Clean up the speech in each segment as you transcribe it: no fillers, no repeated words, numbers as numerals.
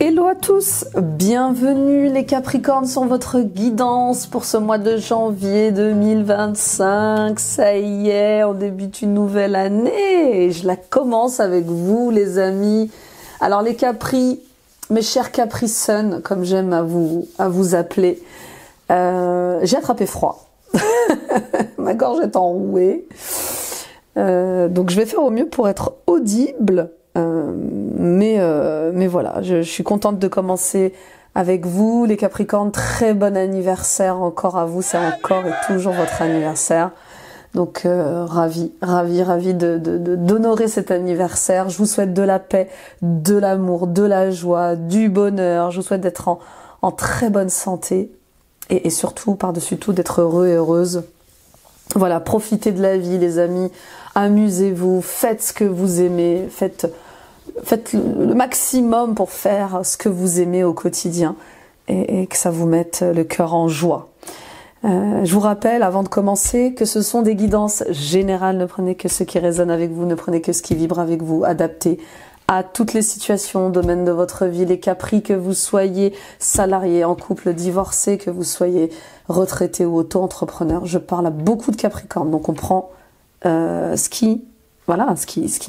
Hello à tous, bienvenue les Capricornes sur votre guidance pour ce mois de janvier 2025. Ça y est, on débute une nouvelle année et je la commence avec vous les amis. Alors les Capri, mes chers Capri Sun, comme j'aime à vous appeler, j'ai attrapé froid. Ma gorge est enrouée. Donc je vais faire au mieux pour être audible. Mais voilà, je suis contente de commencer avec vous, les Capricornes. Très bon anniversaire encore à vous, c'est encore et toujours votre anniversaire. Donc ravi d'honorer cet anniversaire. Je vous souhaite de la paix, de l'amour, de la joie, du bonheur. Je vous souhaite d'être en très bonne santé et surtout, par-dessus tout, d'être heureux et heureuse. Voilà, profitez de la vie les amis, amusez-vous, faites ce que vous aimez, faites le maximum pour faire ce que vous aimez au quotidien et que ça vous mette le cœur en joie. Je vous rappelle avant de commencer que ce sont des guidances générales, ne prenez que ce qui résonne avec vous, ne prenez que ce qui vibre avec vous, adaptez à toutes les situations, domaines de votre vie, les Capri, que vous soyez salarié, en couple, divorcé, que vous soyez retraité ou auto-entrepreneur. Je parle à beaucoup de Capricornes, donc on prend ce qui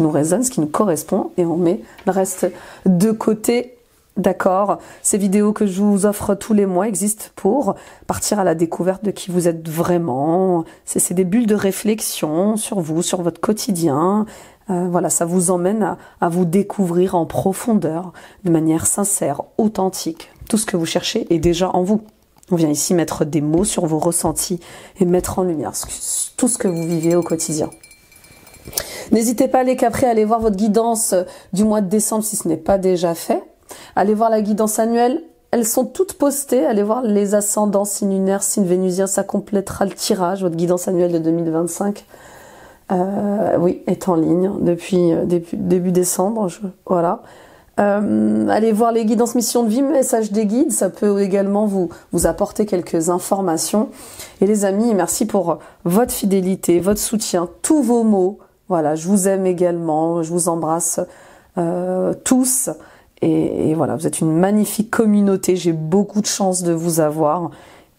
nous résonne, ce qui nous correspond, et on met le reste de côté. D'accord, ces vidéos que je vous offre tous les mois existent pour partir à la découverte de qui vous êtes vraiment. C'est des bulles de réflexion sur vous, sur votre quotidien. Voilà, ça vous emmène à vous découvrir en profondeur, de manière sincère, authentique. Tout ce que vous cherchez est déjà en vous. On vient ici mettre des mots sur vos ressentis et mettre en lumière tout ce que vous vivez au quotidien. N'hésitez pas les Capri à aller voir votre guidance du mois de décembre si ce n'est pas déjà fait. Allez voir la guidance annuelle, elles sont toutes postées. Allez voir les ascendants, signes lunaires, signes vénusiens, ça complétera le tirage. Votre guidance annuelle de 2025 oui, est en ligne depuis début décembre. Voilà. Allez voir les guidances mission de vie, message des guides, ça peut également vous apporter quelques informations. Et les amis, merci pour votre fidélité, votre soutien, tous vos mots. Voilà, je vous aime également, je vous embrasse tous. Et voilà, vous êtes une magnifique communauté, j'ai beaucoup de chance de vous avoir.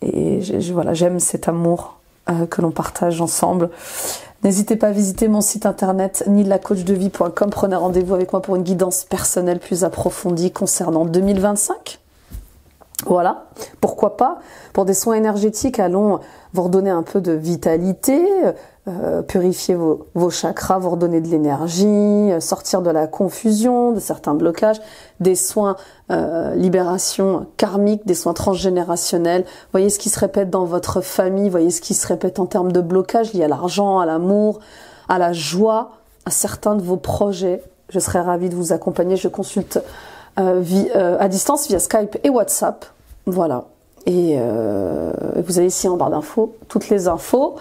Et voilà, j'aime cet amour que l'on partage ensemble. N'hésitez pas à visiter mon site internet nidlacoachdevie.com. Prenez rendez-vous avec moi pour une guidance personnelle plus approfondie concernant 2025. Voilà, pourquoi pas. Pour des soins énergétiques, allons vous redonner un peu de vitalité, purifier vos chakras, vous redonner de l'énergie, sortir de la confusion, de certains blocages, des soins libération karmique, des soins transgénérationnels. Voyez ce qui se répète dans votre famille, voyez ce qui se répète en termes de blocage liés à l'argent, à l'amour, à la joie, à certains de vos projets. Je serais ravie de vous accompagner, je consulte à distance via Skype et WhatsApp. Voilà. Et vous avez ici en barre d'infos toutes les infos.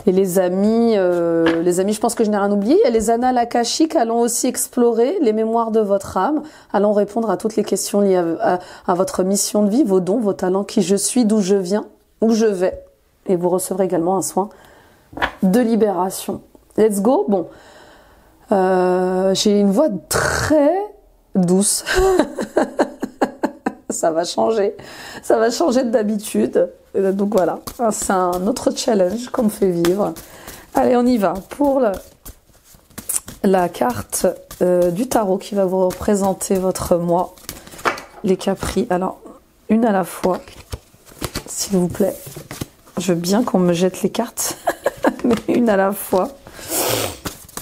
Et les amis, je pense que je n'ai rien oublié. Et les annales akashiques, allons aussi explorer les mémoires de votre âme. Allons répondre à toutes les questions liées à votre mission de vie, vos dons, vos talents, qui je suis, d'où je viens, où je vais. Et vous recevrez également un soin de libération. Let's go. Bon, j'ai une voix très douce. Ça va changer de d'habitude. Donc voilà, c'est un autre challenge qu'on me fait vivre. Allez, on y va pour la carte du tarot qui va vous représenter votre mois, les Capri. Alors, une à la fois, s'il vous plaît. Je veux bien qu'on me jette les cartes, mais une à la fois.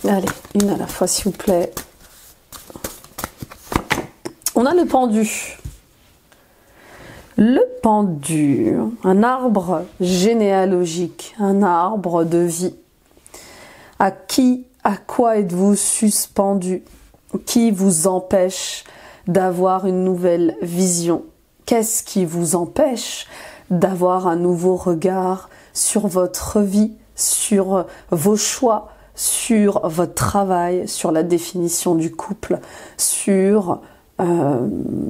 Allez, une à la fois, s'il vous plaît. On a le pendu. Le pendu, un arbre généalogique, un arbre de vie. À quoi êtes-vous suspendu? Qui vous empêche d'avoir une nouvelle vision? Qu'est-ce qui vous empêche d'avoir un nouveau regard sur votre vie, sur vos choix, sur votre travail, sur la définition du couple, sur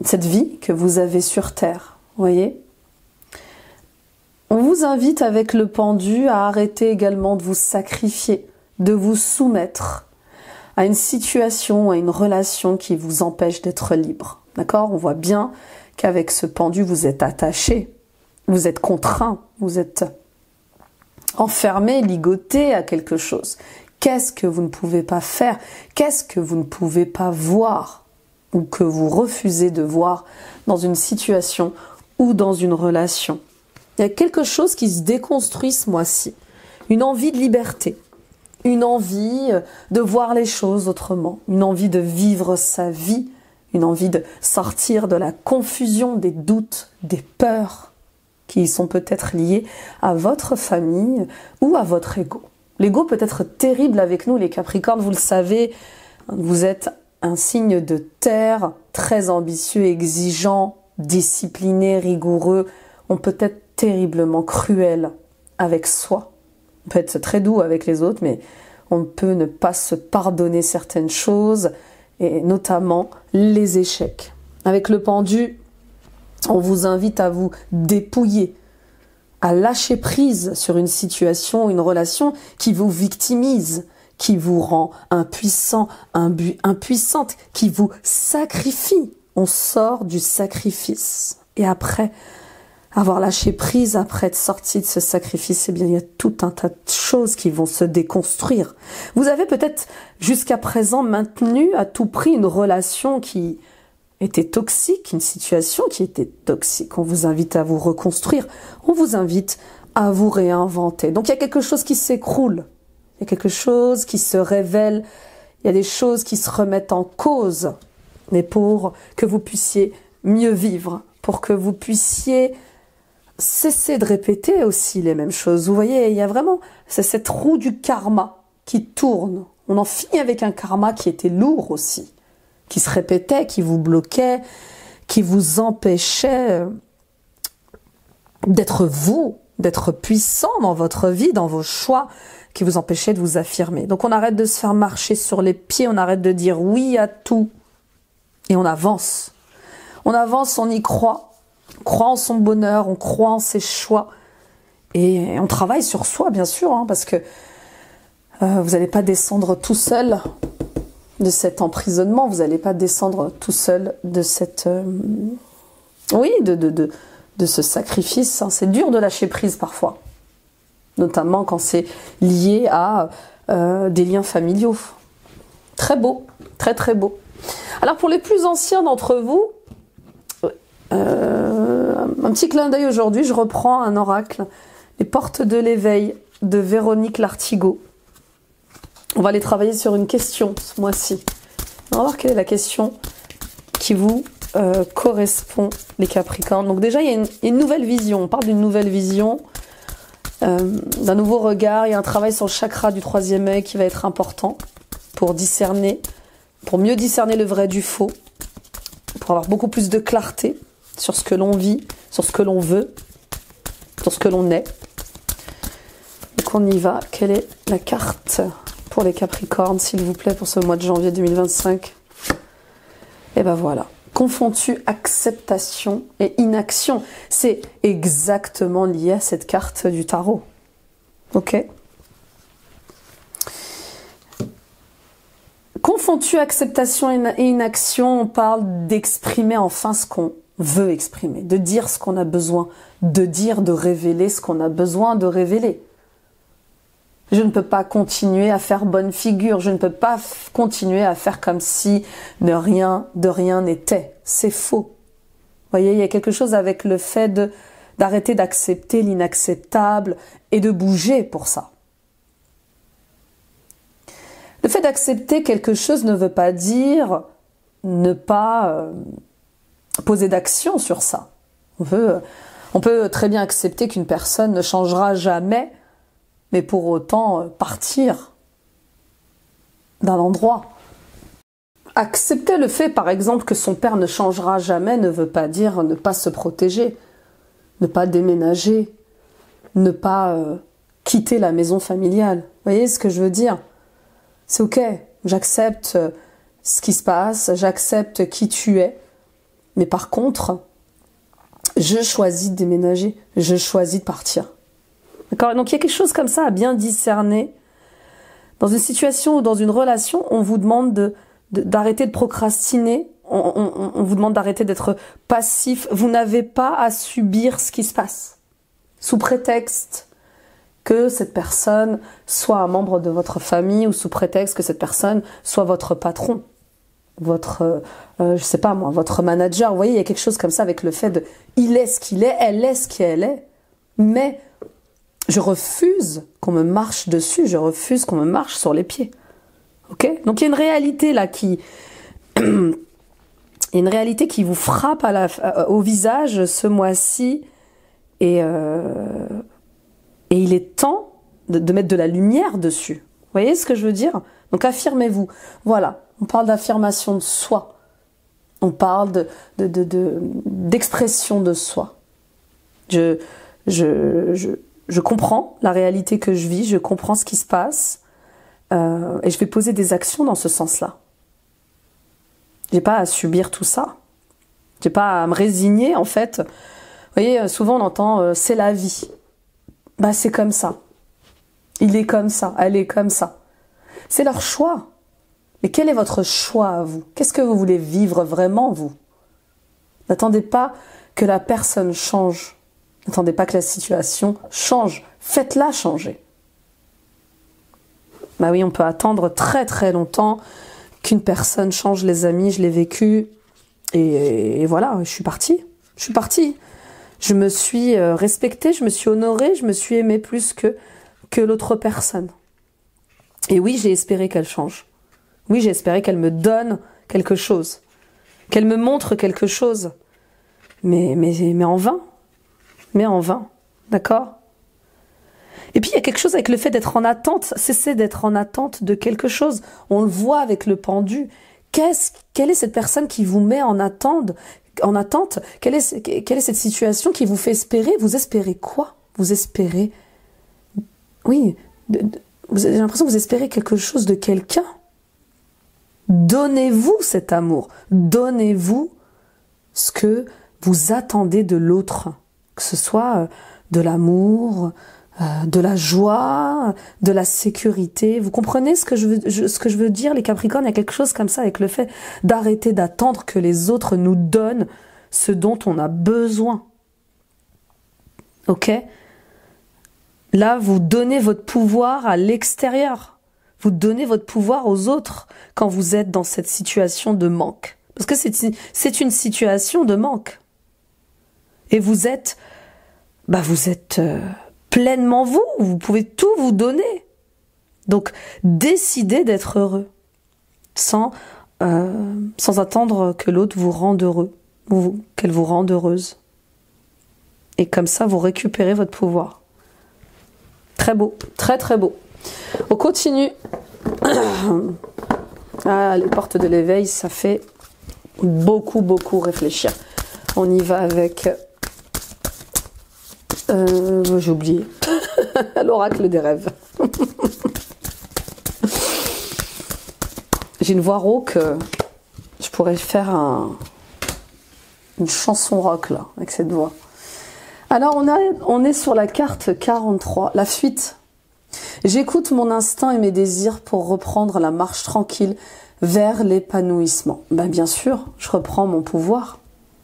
cette vie que vous avez sur Terre? Voyez, on vous invite avec le pendu à arrêter également de vous sacrifier, de vous soumettre à une situation, à une relation qui vous empêche d'être libre. D'accord? On voit bien qu'avec ce pendu, vous êtes attaché, vous êtes contraint, vous êtes enfermé, ligoté à quelque chose. Qu'est-ce que vous ne pouvez pas faire? Qu'est-ce que vous ne pouvez pas voir ou que vous refusez de voir dans une situation ou dans une relation? Il y a quelque chose qui se déconstruit ce mois-ci. Une envie de liberté, une envie de voir les choses autrement, une envie de vivre sa vie, une envie de sortir de la confusion, des doutes, des peurs qui sont peut-être liées à votre famille ou à votre ego. L'ego peut être terrible avec nous, les Capricornes, vous le savez, vous êtes un signe de terre, très ambitieux, exigeant, discipliné, rigoureux. On peut être terriblement cruel avec soi. On peut être très doux avec les autres, mais on peut ne pas se pardonner certaines choses, et notamment les échecs. Avec le pendu, on vous invite à vous dépouiller, à lâcher prise sur une situation, une relation qui vous victimise, qui vous rend impuissant, impuissante, qui vous sacrifie. On sort du sacrifice. Et après avoir lâché prise, après être sorti de ce sacrifice, eh bien, il y a tout un tas de choses qui vont se déconstruire. Vous avez peut-être jusqu'à présent maintenu à tout prix une relation qui était toxique, une situation qui était toxique. On vous invite à vous reconstruire, on vous invite à vous réinventer. Donc il y a quelque chose qui s'écroule, il y a quelque chose qui se révèle, il y a des choses qui se remettent en cause, mais pour que vous puissiez mieux vivre, pour que vous puissiez cesser de répéter aussi les mêmes choses. Vous voyez, il y a vraiment, c'est cette roue du karma qui tourne. On en finit avec un karma qui était lourd aussi, qui se répétait, qui vous bloquait, qui vous empêchait d'être vous, d'être puissant dans votre vie, dans vos choix, qui vous empêchait de vous affirmer. Donc on arrête de se faire marcher sur les pieds, on arrête de dire oui à tout, et on avance. On avance, on y croit. On croit en son bonheur, on croit en ses choix. Et on travaille sur soi, bien sûr, hein, parce que vous n'allez pas descendre tout seul de cet emprisonnement, vous n'allez pas descendre tout seul de cette... de ce sacrifice. Hein. C'est dur de lâcher prise parfois, notamment quand c'est lié à des liens familiaux. Très beau, très très beau. Alors pour les plus anciens d'entre vous, un petit clin d'œil aujourd'hui, je reprends un oracle, les portes de l'éveil de Véronique Lartigot. On va aller travailler sur une question ce mois-ci. On va voir quelle est la question qui vous correspond, les Capricornes. Donc déjà, il y a une nouvelle vision. On parle d'une nouvelle vision, d'un nouveau regard. Il y a un travail sur le chakra du troisième œil qui va être important pour discerner, pour mieux discerner le vrai du faux, pour avoir beaucoup plus de clarté sur ce que l'on vit, sur ce que l'on veut, sur ce que l'on est. Donc on y va. Quelle est la carte pour les Capricornes, s'il vous plaît, pour ce mois de janvier 2025? Et ben voilà. Confonds-tu acceptation et inaction? C'est exactement lié à cette carte du tarot. Ok? Confonds-tu acceptation et inaction? On parle d'exprimer enfin ce qu'on veut exprimer, de dire ce qu'on a besoin de dire, de révéler ce qu'on a besoin de révéler. Je ne peux pas continuer à faire bonne figure, je ne peux pas continuer à faire comme si de rien n'était. C'est faux. Vous voyez, il y a quelque chose avec le fait d'arrêter d'accepter l'inacceptable et de bouger pour ça. Le fait d'accepter quelque chose ne veut pas dire ne pas poser d'action sur ça. On peut très bien accepter qu'une personne ne changera jamais, mais pour autant partir d'un endroit. Accepter le fait, par exemple, que son père ne changera jamais ne veut pas dire ne pas se protéger, ne pas déménager, ne pas quitter la maison familiale. Vous voyez ce que je veux dire? C'est ok, j'accepte ce qui se passe, j'accepte qui tu es, mais par contre, je choisis de déménager, je choisis de partir. D'accord? Donc il y a quelque chose comme ça à bien discerner. Dans une situation ou dans une relation, on vous demande d'arrêter de procrastiner on vous demande d'arrêter d'être passif. Vous n'avez pas à subir ce qui se passe. Sous prétexte que cette personne soit un membre de votre famille ou sous prétexte que cette personne soit votre patron, votre, je sais pas moi, votre manager. Vous voyez, il y a quelque chose comme ça avec le fait de il est ce qu'il est, elle est ce qu'elle est, mais je refuse qu'on me marche dessus, je refuse qu'on me marche sur les pieds. Ok? Donc il y a une réalité là qui... il y a une réalité qui vous frappe au visage ce mois-ci et il est temps de mettre de la lumière dessus. Vous voyez ce que je veux dire? Donc affirmez-vous. Voilà, on parle d'affirmation de soi. On parle d'expression de soi. Je comprends la réalité que je vis, je comprends ce qui se passe et je vais poser des actions dans ce sens-là. J'ai pas à subir tout ça. J'ai pas à me résigner en fait. Vous voyez, souvent on entend c'est la vie. Bah c'est comme ça. Il est comme ça, elle est comme ça. C'est leur choix. Mais quel est votre choix à vous? Qu'est-ce que vous voulez vivre vraiment vous? N'attendez pas que la personne change. N'attendez pas que la situation change. Faites-la changer. Bah oui, on peut attendre très très longtemps qu'une personne change, les amis, je l'ai vécu. Et voilà, je suis partie. Je suis partie. Je me suis respectée, je me suis honorée, je me suis aimée plus que l'autre personne. Et oui, j'ai espéré qu'elle change. Oui, j'ai espéré qu'elle me donne quelque chose. Qu'elle me montre quelque chose. Mais en vain. Mais en vain. D'accord? Et puis il y a quelque chose avec le fait d'être en attente. Cessez d'être en attente de quelque chose. On le voit avec le pendu. Quelle est cette personne qui vous met en attente? Quelle est cette situation qui vous fait espérer? Vous espérez quoi? Vous espérez... Oui, j'ai l'impression que vous espérez quelque chose de quelqu'un. Donnez-vous cet amour. Donnez-vous ce que vous attendez de l'autre. Que ce soit de l'amour, de la joie, de la sécurité. Vous comprenez ce que je veux dire, les Capricornes? Il y a quelque chose comme ça avec le fait d'arrêter d'attendre que les autres nous donnent ce dont on a besoin. Ok? Là, vous donnez votre pouvoir à l'extérieur. Vous donnez votre pouvoir aux autres quand vous êtes dans cette situation de manque. Parce que c'est une situation de manque. Et vous êtes pleinement vous. Vous pouvez tout vous donner. Donc, décidez d'être heureux. Sans attendre que l'autre vous rende heureux. Ou qu'elle vous rende heureuse. Et comme ça, vous récupérez votre pouvoir. Très beau, très très beau. On continue. Ah, les portes de l'éveil, ça fait beaucoup, beaucoup réfléchir. On y va avec... j'ai oublié. L'oracle des rêves. J'ai une voix rauque. Je pourrais faire une chanson rock là, avec cette voix. Alors on est sur la carte 43, la fuite. J'écoute mon instinct et mes désirs pour reprendre la marche tranquille vers l'épanouissement. Ben bien sûr, je reprends mon pouvoir.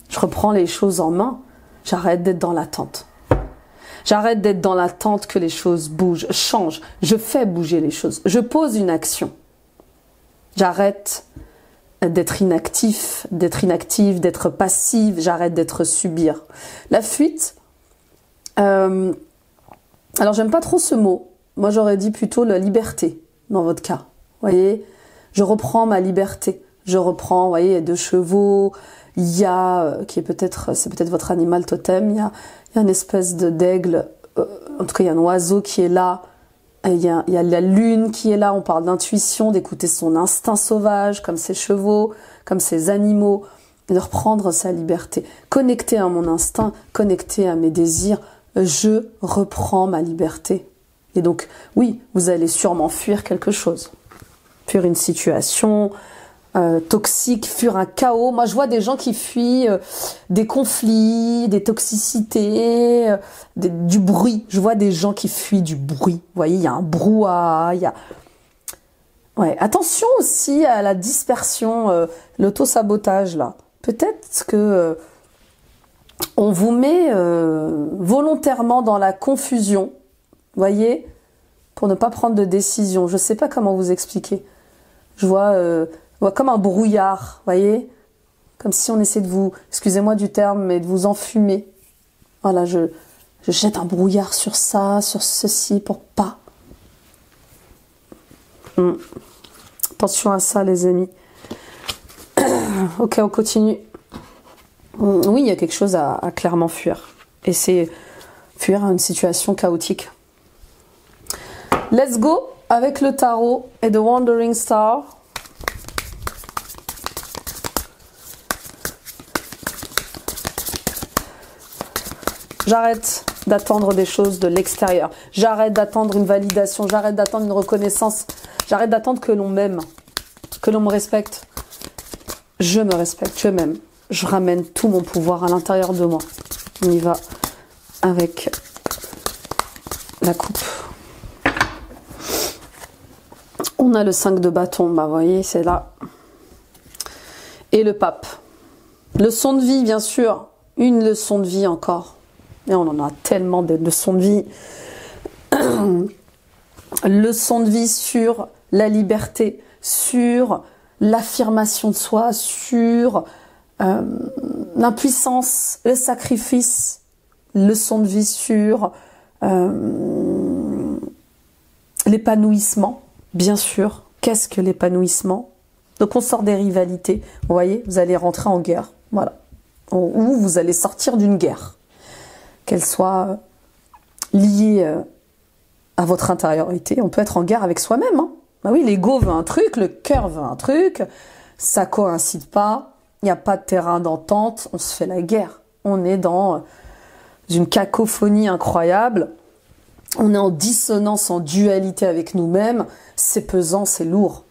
Je reprends les choses en main. J'arrête d'être dans l'attente. J'arrête d'être dans l'attente que les choses bougent, changent. Je fais bouger les choses. Je pose une action. J'arrête d'être inactif, d'être passive. J'arrête d'être subir. La fuite... alors j'aime pas trop ce mot. Moi j'aurais dit plutôt la liberté dans votre cas. Vous voyez, je reprends ma liberté. Je reprends, vous voyez, il y a 2 chevaux, il y a, c'est peut-être votre animal totem, il y a une espèce d'aigle, en tout cas il y a un oiseau qui est là, il y a la lune qui est là, on parle d'intuition, d'écouter son instinct sauvage, comme ces chevaux, comme ces animaux, et de reprendre sa liberté. Connecté à mon instinct, connecté à mes désirs, je reprends ma liberté. Et donc, oui, vous allez sûrement fuir quelque chose. Fuir une situation toxique, fuir un chaos. Moi, je vois des gens qui fuient des conflits, des toxicités, du bruit. Je vois des gens qui fuient du bruit. Vous voyez, il y a un brouhaha, il y a... Ouais, attention aussi à la dispersion, l'auto-sabotage là. Peut-être que on vous met volontairement dans la confusion, voyez, pour ne pas prendre de décision. Je sais pas comment vous expliquer. Je vois comme un brouillard, voyez, comme si on essayait de vous, excusez-moi du terme, mais de vous enfumer. Voilà, je jette un brouillard sur ça, sur ceci, pour pas. Attention à ça, les amis. Ok, on continue. Oui, il y a quelque chose à clairement fuir. Et c'est fuir une situation chaotique. Let's go avec le tarot et The Wandering Star. J'arrête d'attendre des choses de l'extérieur. J'arrête d'attendre une validation. J'arrête d'attendre une reconnaissance. J'arrête d'attendre que l'on m'aime, que l'on me respecte. Je me respecte, je m'aime. Je ramène tout mon pouvoir à l'intérieur de moi. On y va avec la coupe. On a le 5 de bâton, bah vous voyez, c'est là. Et le pape. Leçon de vie, bien sûr. Une leçon de vie encore. Et on en a tellement de leçons de vie. Leçon de vie sur la liberté, sur l'affirmation de soi, sur l'impuissance, le sacrifice. Leçon de vie sur l'épanouissement, bien sûr. Qu'est-ce que l'épanouissement? Donc on sort des rivalités. Vous voyez, vous allez rentrer en guerre. Voilà. Ou vous allez sortir d'une guerre. Qu'elle soit liée à votre intériorité. On peut être en guerre avec soi-même. Hein. Bah oui, l'ego veut un truc, le cœur veut un truc, ça coïncide pas, il n'y a pas de terrain d'entente, on se fait la guerre. On est dans une cacophonie incroyable, on est en dissonance, en dualité avec nous-mêmes, c'est pesant, c'est lourd.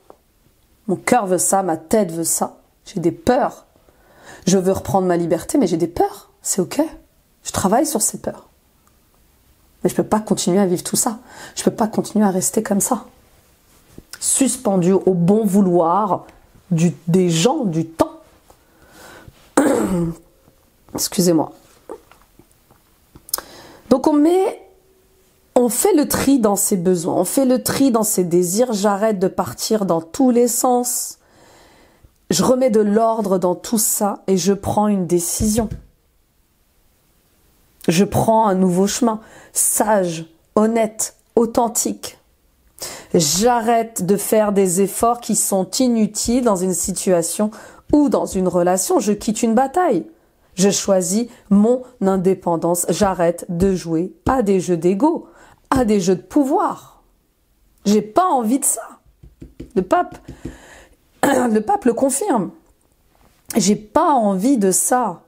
Mon cœur veut ça, ma tête veut ça, j'ai des peurs. Je veux reprendre ma liberté, mais j'ai des peurs, c'est ok. Je travaille sur ces peurs. Mais je ne peux pas continuer à vivre tout ça. Je ne peux pas continuer à rester comme ça. Suspendu au bon vouloir des gens, du temps. Excusez-moi. Donc on fait le tri dans ses besoins, on fait le tri dans ses désirs. J'arrête de partir dans tous les sens. Je remets de l'ordre dans tout ça et je prends une décision. Je prends un nouveau chemin, sage, honnête, authentique. J'arrête de faire des efforts qui sont inutiles dans une situation ou dans une relation. Je quitte une bataille. Je choisis mon indépendance. J'arrête de jouer à des jeux d'ego, à des jeux de pouvoir. J'ai pas envie de ça. Le pape le confirme. J'ai pas envie de ça.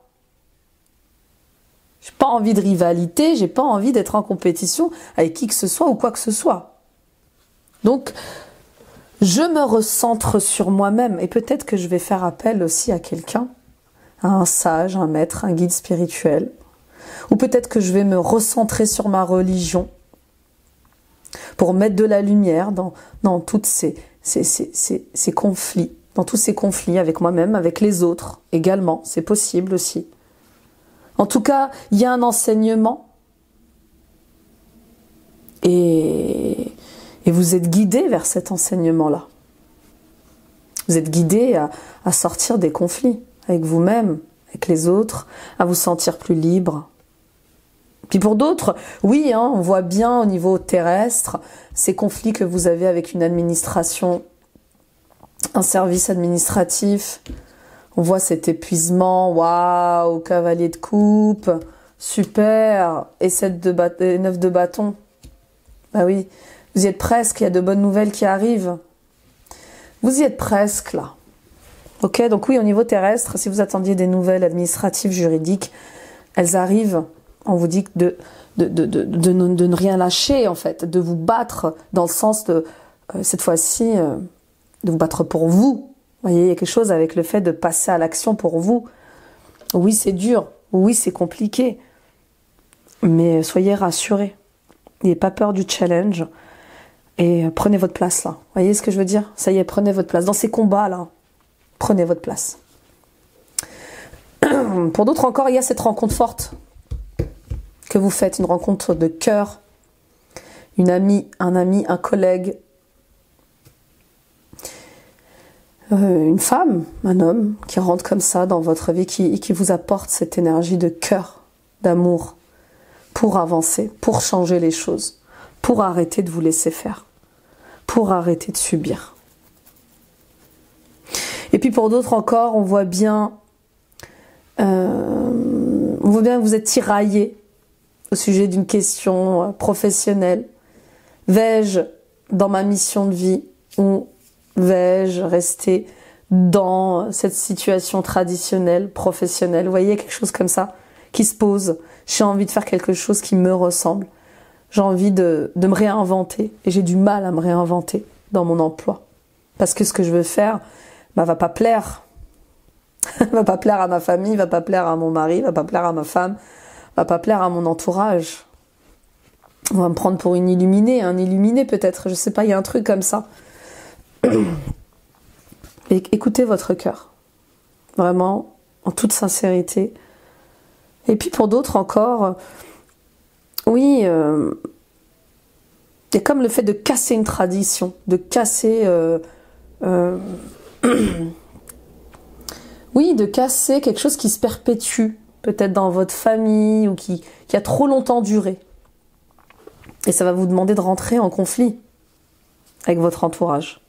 J'ai pas envie de rivalité, j'ai pas envie d'être en compétition avec qui que ce soit ou quoi que ce soit. Donc, je me recentre sur moi-même et peut-être que je vais faire appel aussi à quelqu'un, à un sage, un maître, un guide spirituel. Ou peut-être que je vais me recentrer sur ma religion pour mettre de la lumière dans toutes ces conflits, dans tous ces conflits avec moi-même, avec les autres également, c'est possible aussi. En tout cas, il y a un enseignement et vous êtes guidé vers cet enseignement-là. Vous êtes guidé à sortir des conflits avec vous-même, avec les autres, à vous sentir plus libre. Puis pour d'autres, oui, hein, on voit bien au niveau terrestre ces conflits que vous avez avec une administration, un service administratif. On voit cet épuisement, waouh, cavalier de coupe, super, et 9 de bâton. Bah oui, vous y êtes presque, il y a de bonnes nouvelles qui arrivent. Vous y êtes presque là. Ok, donc oui, au niveau terrestre, si vous attendiez des nouvelles administratives, juridiques, elles arrivent. On vous dit de ne rien lâcher, en fait, de vous battre dans le sens de, cette fois-ci, de vous battre pour vous. Vous voyez, il y a quelque chose avec le fait de passer à l'action pour vous. Oui, c'est dur. Oui, c'est compliqué. Mais soyez rassurés. N'ayez pas peur du challenge. Et prenez votre place là. Vous voyez ce que je veux dire? Ça y est, prenez votre place. Dans ces combats là, prenez votre place. Pour d'autres encore, il y a cette rencontre forte que vous faites, une rencontre de cœur, une amie, un collègue, une femme, un homme qui rentre comme ça dans votre vie, qui vous apporte cette énergie de cœur, d'amour, pour avancer, pour changer les choses, pour arrêter de vous laisser faire, pour arrêter de subir. Et puis pour d'autres encore, on voit bien que vous êtes tiraillé au sujet d'une question professionnelle. Vais-je, dans ma mission de vie, ou vais-je rester dans cette situation traditionnelle, professionnelle? Vous voyez, quelque chose comme ça qui se pose. J'ai envie de faire quelque chose qui me ressemble. J'ai envie de me réinventer. Et j'ai du mal à me réinventer dans mon emploi. Parce que ce que je veux faire va pas plaire. Va pas plaire à ma famille, va pas plaire à mon mari, va pas plaire à ma femme, va pas plaire à mon entourage. On va me prendre pour une illuminée, un illuminé peut-être, je sais pas, il y a un truc comme ça. Et écoutez votre cœur, vraiment, en toute sincérité. Et puis pour d'autres encore, oui, il y a comme le fait de casser une tradition, de casser... oui, de casser quelque chose qui se perpétue, peut-être dans votre famille, ou qui a trop longtemps duré. Et ça va vous demander de rentrer en conflit avec votre entourage.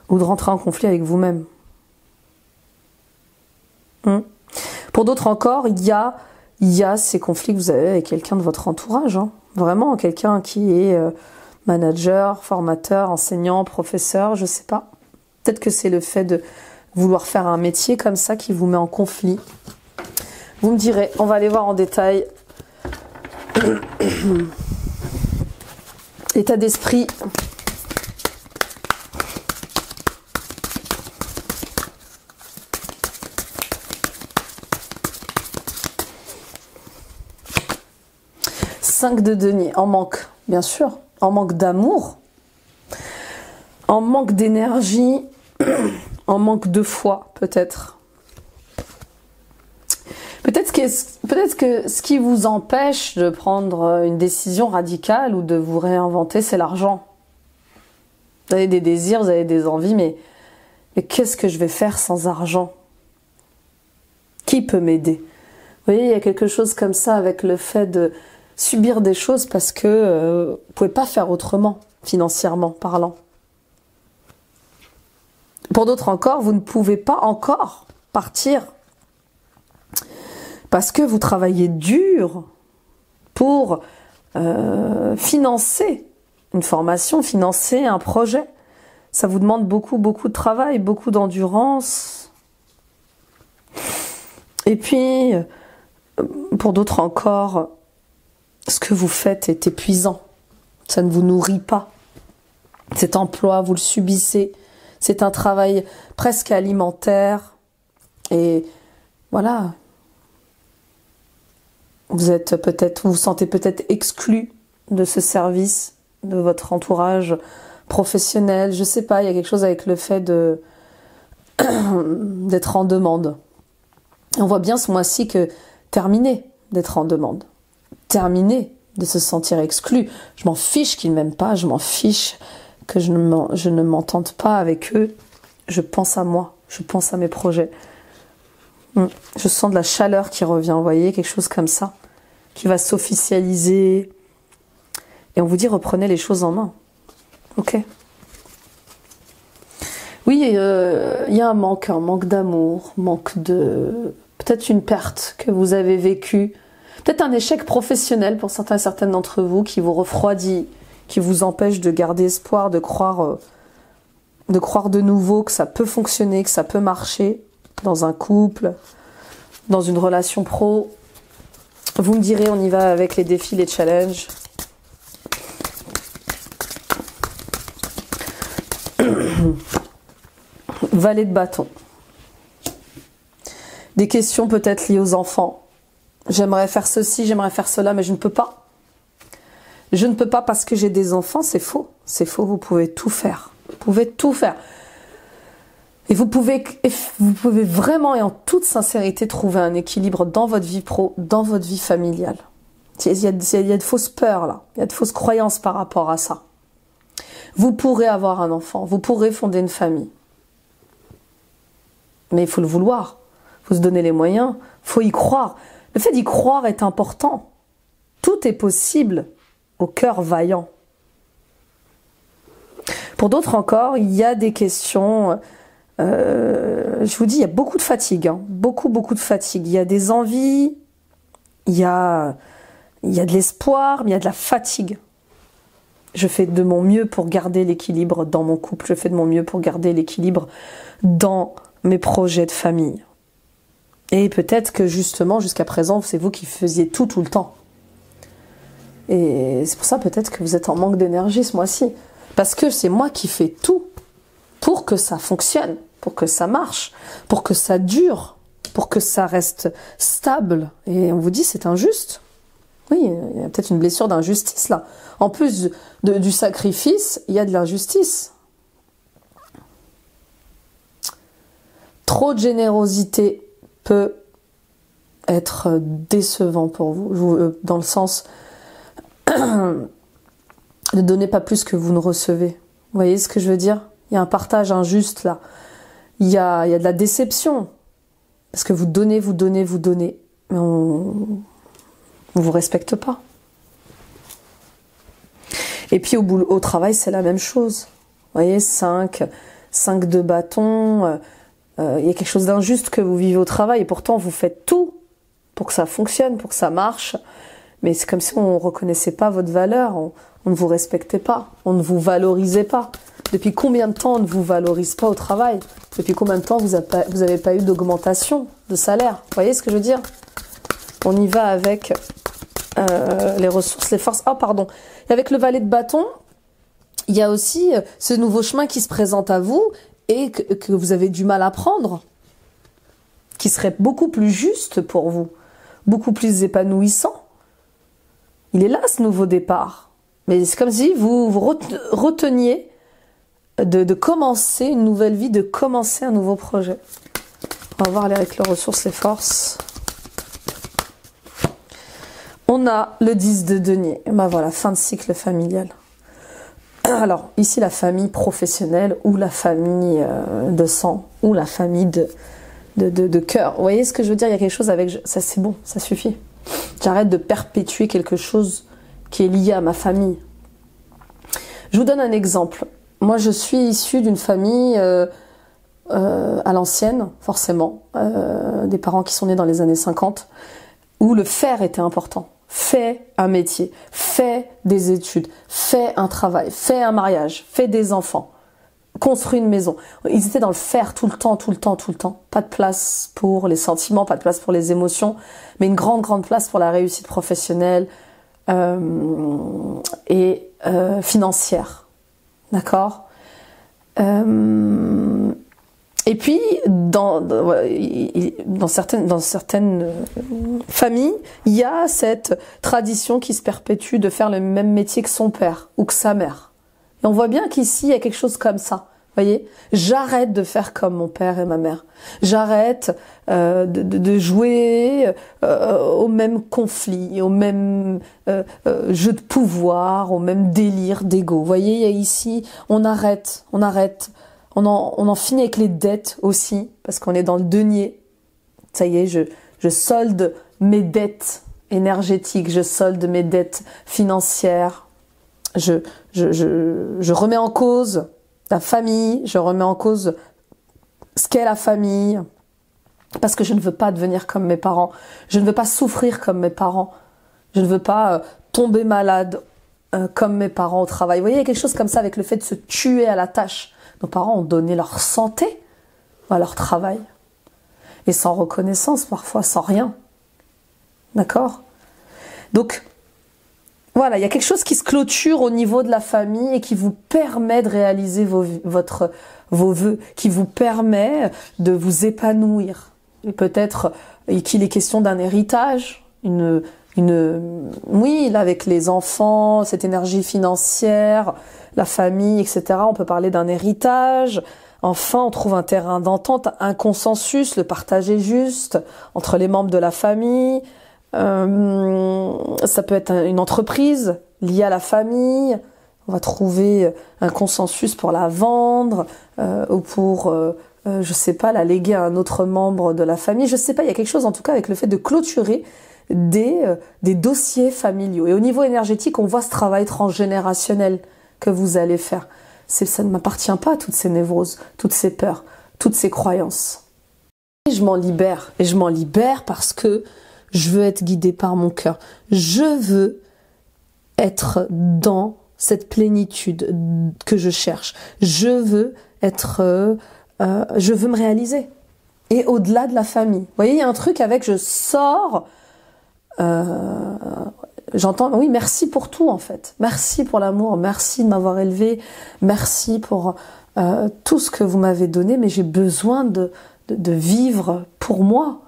Ou de rentrer en conflit avec vous-même. Pour d'autres encore, il y a ces conflits que vous avez avec quelqu'un de votre entourage. Vraiment, quelqu'un qui est manager, formateur, enseignant, professeur, je sais pas. Peut-être que c'est le fait de vouloir faire un métier comme ça qui vous met en conflit. Vous me direz, on va aller voir en détail. État d'esprit. Cinq de denier, en manque, bien sûr, en manque d'amour, en manque d'énergie, en manque de foi, peut-être. Peut-être que ce qui vous empêche de prendre une décision radicale ou de vous réinventer, c'est l'argent. Vous avez des désirs, vous avez des envies, mais qu'est-ce que je vais faire sans argent? Qui peut m'aider? Vous voyez, il y a quelque chose comme ça avec le fait de subir des choses parce que vous ne pouvez pas faire autrement, financièrement parlant. Pour d'autres encore, vous ne pouvez pas encore partir parce que vous travaillez dur pour financer une formation, financer un projet. Ça vous demande beaucoup de travail, beaucoup d'endurance. Et puis, pour d'autres encore, ce que vous faites est épuisant. Ça ne vous nourrit pas. Cet emploi, vous le subissez. C'est un travail presque alimentaire. Et voilà. Vous vous sentez peut-être exclu de ce service, de votre entourage professionnel. Je sais pas, il y a quelque chose avec le fait d'être en demande. On voit bien ce mois-ci que terminé d'être en demande. Terminé de se sentir exclu. Je m'en fiche qu'ils ne m'aiment pas, je m'en fiche que je ne m'entende pas avec eux. Je pense à moi, je pense à mes projets. Je sens de la chaleur qui revient, vous voyez, quelque chose comme ça, qui va s'officialiser. Et on vous dit, reprenez les choses en main. Ok. Oui, il y a un manque d'amour, manque de... Peut-être une perte que vous avez vécue. Peut-être un échec professionnel pour certains et certaines d'entre vous qui vous refroidit, qui vous empêche de garder espoir, de croire de nouveau que ça peut fonctionner, que ça peut marcher dans un couple, dans une relation pro. Vous me direz, on y va avec les défis, les challenges. Valet de bâton. Des questions peut-être liées aux enfants. J'aimerais faire ceci, j'aimerais faire cela, mais je ne peux pas. Je ne peux pas parce que j'ai des enfants, c'est faux. C'est faux, vous pouvez tout faire. Vous pouvez tout faire. Et vous pouvez vraiment et en toute sincérité trouver un équilibre dans votre vie pro, dans votre vie familiale. Il y a de fausses peurs là, il y a de fausses croyances par rapport à ça. Vous pourrez avoir un enfant, vous pourrez fonder une famille. Mais il faut le vouloir, il faut se donner les moyens, il faut y croire. Le fait d'y croire est important. Tout est possible au cœur vaillant. Pour d'autres encore, il y a des questions, je vous dis, il y a beaucoup de fatigue, hein, beaucoup de fatigue. Il y a des envies, il y a de l'espoir, mais il y a de la fatigue. Je fais de mon mieux pour garder l'équilibre dans mon couple, je fais de mon mieux pour garder l'équilibre dans mes projets de famille. Et peut-être que justement, jusqu'à présent, c'est vous qui faisiez tout le temps. Et c'est pour ça peut-être que vous êtes en manque d'énergie ce mois-ci. Parce que c'est moi qui fais tout pour que ça fonctionne, pour que ça marche, pour que ça dure, pour que ça reste stable. Et on vous dit c'est injuste. Oui, il y a peut-être une blessure d'injustice là. En plus du sacrifice, il y a de l'injustice. Trop de générosité peut être décevant pour vous, dans le sens ne donnez pas plus que vous ne recevez. Vous voyez ce que je veux dire? Il y a un partage injuste là. Il y a de la déception. Parce que vous donnez, mais on vous respecte pas. Et puis au travail, c'est la même chose. Vous voyez, 5 de bâton, il y a quelque chose d'injuste que vous vivez au travail, et pourtant vous faites tout pour que ça fonctionne, pour que ça marche. Mais c'est comme si on ne reconnaissait pas votre valeur, on ne vous respectait pas, on ne vous valorisait pas. Depuis combien de temps on ne vous valorise pas au travail? Depuis combien de temps vous n'avez pas eu d'augmentation de salaire? Vous voyez ce que je veux dire? On y va avec les ressources, les forces. Oh pardon. Et avec le valet de bâton, il y a aussi ce nouveau chemin qui se présente à vous et que vous avez du mal à prendre, qui serait beaucoup plus juste pour vous, beaucoup plus épanouissant. Il est là ce nouveau départ. Mais c'est comme si vous reteniez de commencer une nouvelle vie, de commencer un nouveau projet. On va voir avec les ressources, les forces. On a le 10 de denier. Ben voilà, fin de cycle familial. Alors, ici, la famille professionnelle ou la famille de sang ou la famille de cœur. Vous voyez ce que je veux dire? Il y a quelque chose avec... Ça, c'est bon, ça suffit. J'arrête de perpétuer quelque chose qui est lié à ma famille. Je vous donne un exemple. Moi, je suis issue d'une famille à l'ancienne, forcément, des parents qui sont nés dans les années 50, où le faire était important. Fais un métier, fais des études, fais un travail, fais un mariage, fais des enfants, construis une maison. Ils étaient dans le faire tout le temps. Pas de place pour les sentiments, pas de place pour les émotions, mais une grande place pour la réussite professionnelle et financière. D'accord? Et puis, dans certaines familles, il y a cette tradition qui se perpétue de faire le même métier que son père ou que sa mère. Et on voit bien qu'ici, il y a quelque chose comme ça. Voyez, j'arrête de faire comme mon père et ma mère. J'arrête de jouer au même conflit, au même jeu de pouvoir, au même délire d'ego. Vous voyez, ici, on arrête. On en finit avec les dettes aussi, parce qu'on est dans le denier. Ça y est, je solde mes dettes énergétiques, je solde mes dettes financières. Je remets en cause la famille, je remets en cause ce qu'est la famille, parce que je ne veux pas devenir comme mes parents, je ne veux pas souffrir comme mes parents, je ne veux pas tomber malade comme mes parents au travail. Vous voyez, il y a quelque chose comme ça avec le fait de se tuer à la tâche. Nos parents ont donné leur santé à leur travail, et sans reconnaissance parfois, sans rien. D'accord? Donc, voilà, il y a quelque chose qui se clôture au niveau de la famille et qui vous permet de réaliser vos vœux, qui vous permet de vous épanouir. Et peut-être qu'il est question d'un héritage, oui, là, avec les enfants, cette énergie financière, la famille, etc. On peut parler d'un héritage. Enfin, on trouve un terrain d'entente, un consensus, le partage est juste entre les membres de la famille. Ça peut être une entreprise liée à la famille. On va trouver un consensus pour la vendre ou pour, je sais pas, la léguer à un autre membre de la famille. Je sais pas, il y a quelque chose en tout cas avec le fait de clôturer des dossiers familiaux. Et au niveau énergétique, on voit ce travail transgénérationnel que vous allez faire. Ça ne m'appartient pas, toutes ces névroses, toutes ces peurs, toutes ces croyances. Et je m'en libère. Et je m'en libère parce que je veux être guidée par mon cœur. Je veux être dans cette plénitude que je cherche. Je veux me réaliser. Et au-delà de la famille. Vous voyez, il y a un truc avec je sors. J'entends, oui, merci pour tout en fait. Merci pour l'amour, merci de m'avoir élevé, merci pour tout ce que vous m'avez donné, mais j'ai besoin de vivre pour moi.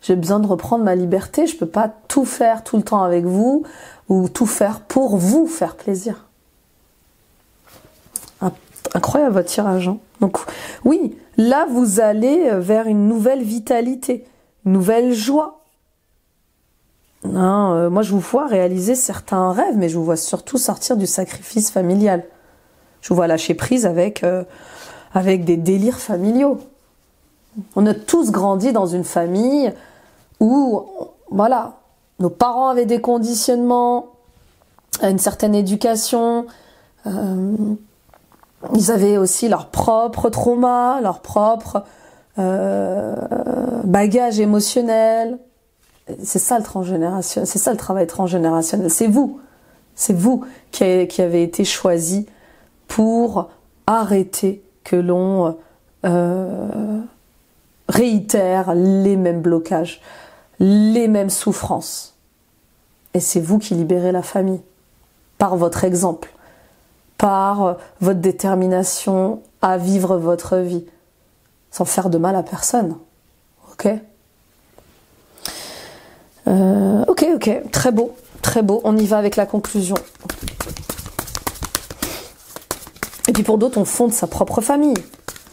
J'ai besoin de reprendre ma liberté, je peux pas tout faire tout le temps avec vous ou tout faire pour vous faire plaisir. Incroyable votre tirage. Hein. Donc oui, là vous allez vers une nouvelle vitalité, une nouvelle joie. Non, moi je vous vois réaliser certains rêves, mais je vous vois surtout sortir du sacrifice familial. Je vous vois lâcher prise avec des délires familiaux. On a tous grandi dans une famille où, voilà, nos parents avaient des conditionnements, une certaine éducation, ils avaient aussi leur propre trauma, leur propre bagage émotionnel. C'est ça le transgénérationnel, c'est ça le travail transgénérationnel. C'est vous qui avez été choisi pour arrêter que l'on réitère les mêmes blocages, les mêmes souffrances. Et c'est vous qui libérez la famille par votre exemple, par votre détermination à vivre votre vie sans faire de mal à personne. Ok ? Ok, très beau, on y va avec la conclusion. Et puis pour d'autres, on fonde sa propre famille.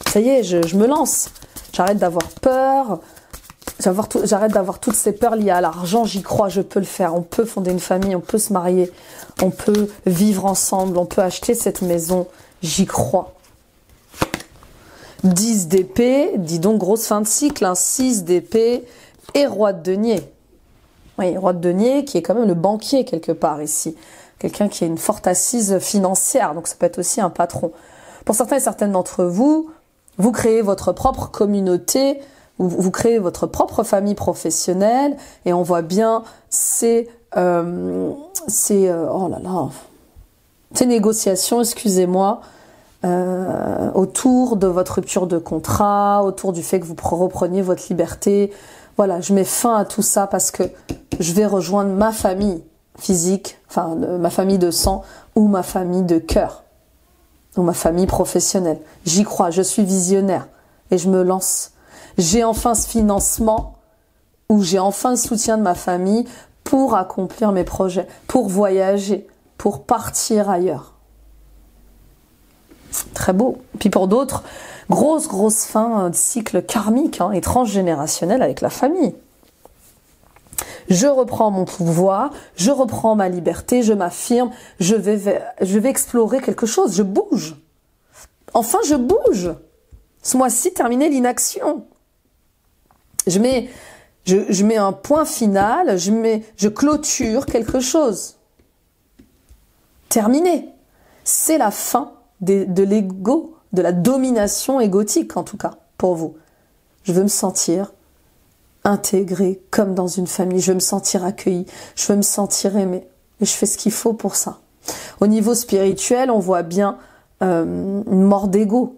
Ça y est, je me lance. J'arrête d'avoir peur, j'arrête d'avoir toutes ces peurs liées à l'argent, j'y crois, je peux le faire. On peut fonder une famille, on peut se marier, on peut vivre ensemble, on peut acheter cette maison, j'y crois. 10 d'épée, dis donc grosse fin de cycle, hein, 6 d'épée et roi de denier. Oui, roi de denier qui est quand même le banquier quelque part ici. Quelqu'un qui a une forte assise financière, donc ça peut être aussi un patron. Pour certains et certaines d'entre vous, vous créez votre propre communauté, vous créez votre propre famille professionnelle, et on voit bien ces négociations, excusez-moi, autour de votre rupture de contrat, autour du fait que vous repreniez votre liberté. Voilà, je mets fin à tout ça parce que je vais rejoindre ma famille physique, enfin ma famille de sang ou ma famille de cœur ou ma famille professionnelle. J'y crois, je suis visionnaire et je me lance. J'ai enfin ce financement ou j'ai enfin le soutien de ma famille pour accomplir mes projets, pour voyager, pour partir ailleurs. Très beau. Puis pour d'autres, grosse fin de cycle karmique et transgénérationnel avec la famille. Je reprends mon pouvoir, je reprends ma liberté, je m'affirme, je vais explorer quelque chose, je bouge. Enfin, je bouge. Ce mois-ci, terminer l'inaction. Je mets un point final, je clôture quelque chose. Terminé. C'est la fin de l'ego, de la domination égotique en tout cas, pour vous. Je veux me sentir intégrée comme dans une famille, je veux me sentir accueillie, je veux me sentir aimée. Et je fais ce qu'il faut pour ça. Au niveau spirituel, on voit bien une mort d'ego.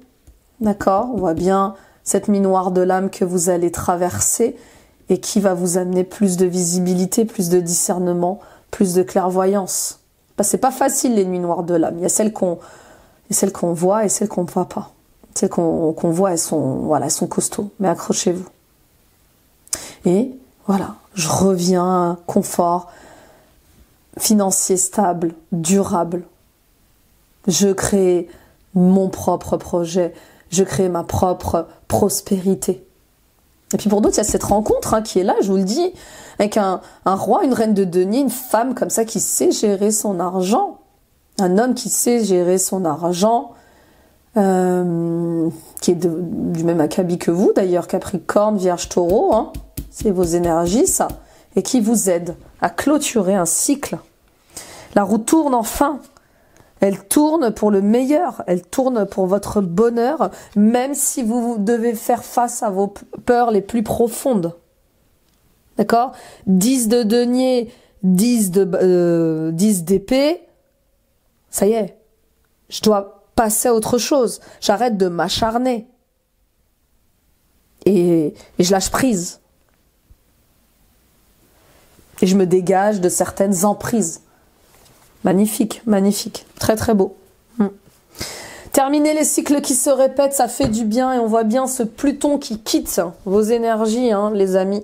D'accord ? On voit bien cette nuit noire de l'âme que vous allez traverser et qui va vous amener plus de visibilité, plus de discernement, plus de clairvoyance. C'est pas facile les nuits noires de l'âme. Il y a celles qu'on voit et celles qu'on ne voit pas. Celles qu'on voit, elles sont costauds. Mais accrochez-vous. Et voilà, je reviens, confort, financier stable, durable. Je crée mon propre projet, je crée ma propre prospérité. Et puis pour d'autres, il y a cette rencontre qui est là, je vous le dis, avec un roi, une reine de denier, une femme comme ça qui sait gérer son argent, un homme qui sait gérer son argent, qui est du même acabit que vous d'ailleurs, Capricorne, Vierge, Taureau, c'est vos énergies ça, et qui vous aide à clôturer un cycle. La roue tourne enfin. Elle tourne pour le meilleur, elle tourne pour votre bonheur, même si vous devez faire face à vos peurs les plus profondes. D'accord ? 10 de denier, 10 d'épée, ça y est, je dois passer à autre chose. J'arrête de m'acharner. Et je lâche prise. Et je me dégage de certaines emprises. Magnifique, magnifique. Très, très beau. Terminer les cycles qui se répètent, ça fait du bien. Et on voit bien ce Pluton qui quitte vos énergies, les amis.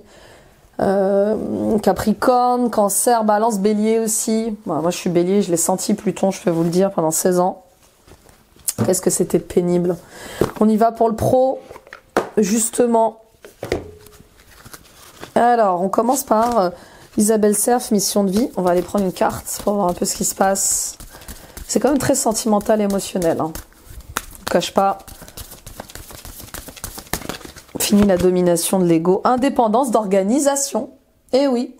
Capricorne, Cancer, Balance, Bélier aussi. Bon, moi, je suis Bélier, je l'ai senti Pluton, je peux vous le dire, pendant 16 ans. Qu'est-ce que c'était pénible. On y va pour le pro, justement. Alors, on commence par... Isabelle Serf, mission de vie. On va aller prendre une carte pour voir un peu ce qui se passe. C'est quand même très sentimental et émotionnel. Je ne cache pas. Fini la domination de l'ego. Indépendance d'organisation. Eh oui,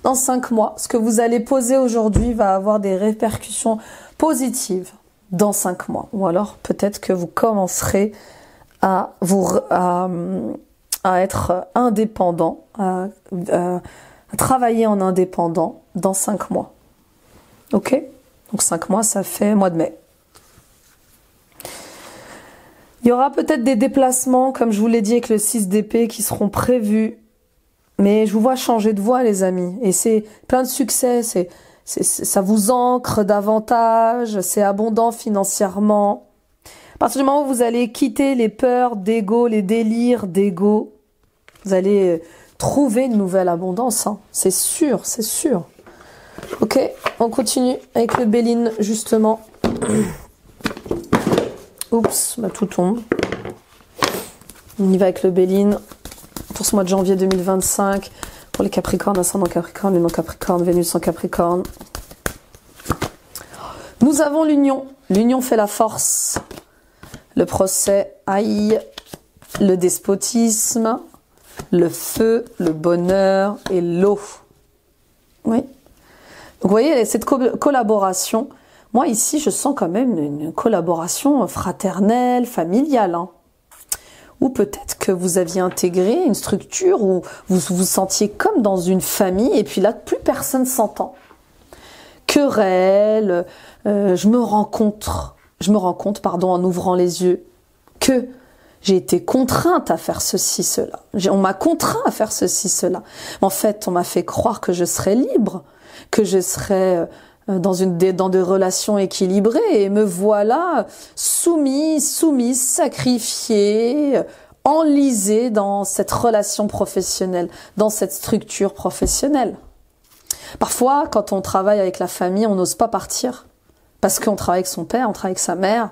dans 5 mois, ce que vous allez poser aujourd'hui va avoir des répercussions positives dans 5 mois. Ou alors peut-être que vous commencerez à être indépendant, à travailler en indépendant dans 5 mois. Ok ? Donc 5 mois, ça fait mois de mai. Il y aura peut-être des déplacements, comme je vous l'ai dit avec le 6 d'épée, qui seront prévus. Mais je vous vois changer de voie, les amis. Et c'est plein de succès. Ça vous ancre davantage. C'est abondant financièrement. À partir du moment où vous allez quitter les peurs d'ego, les délires d'ego, vous allez... trouver une nouvelle abondance, c'est sûr, c'est sûr. Ok, on continue avec le Béline, justement. Oups, tout tombe. On y va avec le Béline pour ce mois de janvier 2025. Pour les Capricornes, ascendant Capricorne, lune en Capricorne, Vénus en Capricorne. Nous avons l'union. L'union fait la force. Le procès, aïe. Le despotisme. Le feu, le bonheur et l'eau. Oui. Donc vous voyez, cette collaboration, moi ici je sens quand même une collaboration fraternelle, familiale. Ou peut-être que vous aviez intégré une structure où vous vous sentiez comme dans une famille et puis là plus personne s'entend. Querelle, je me rends compte, en ouvrant les yeux que j'ai été contrainte à faire ceci, cela. On m'a contraint à faire ceci, cela. En fait, on m'a fait croire que je serais libre, que je serais dans des relations équilibrées. Et me voilà soumise, sacrifiée, enlisée dans cette relation professionnelle, dans cette structure professionnelle. Parfois, quand on travaille avec la famille, on n'ose pas partir. Parce qu'on travaille avec son père, on travaille avec sa mère.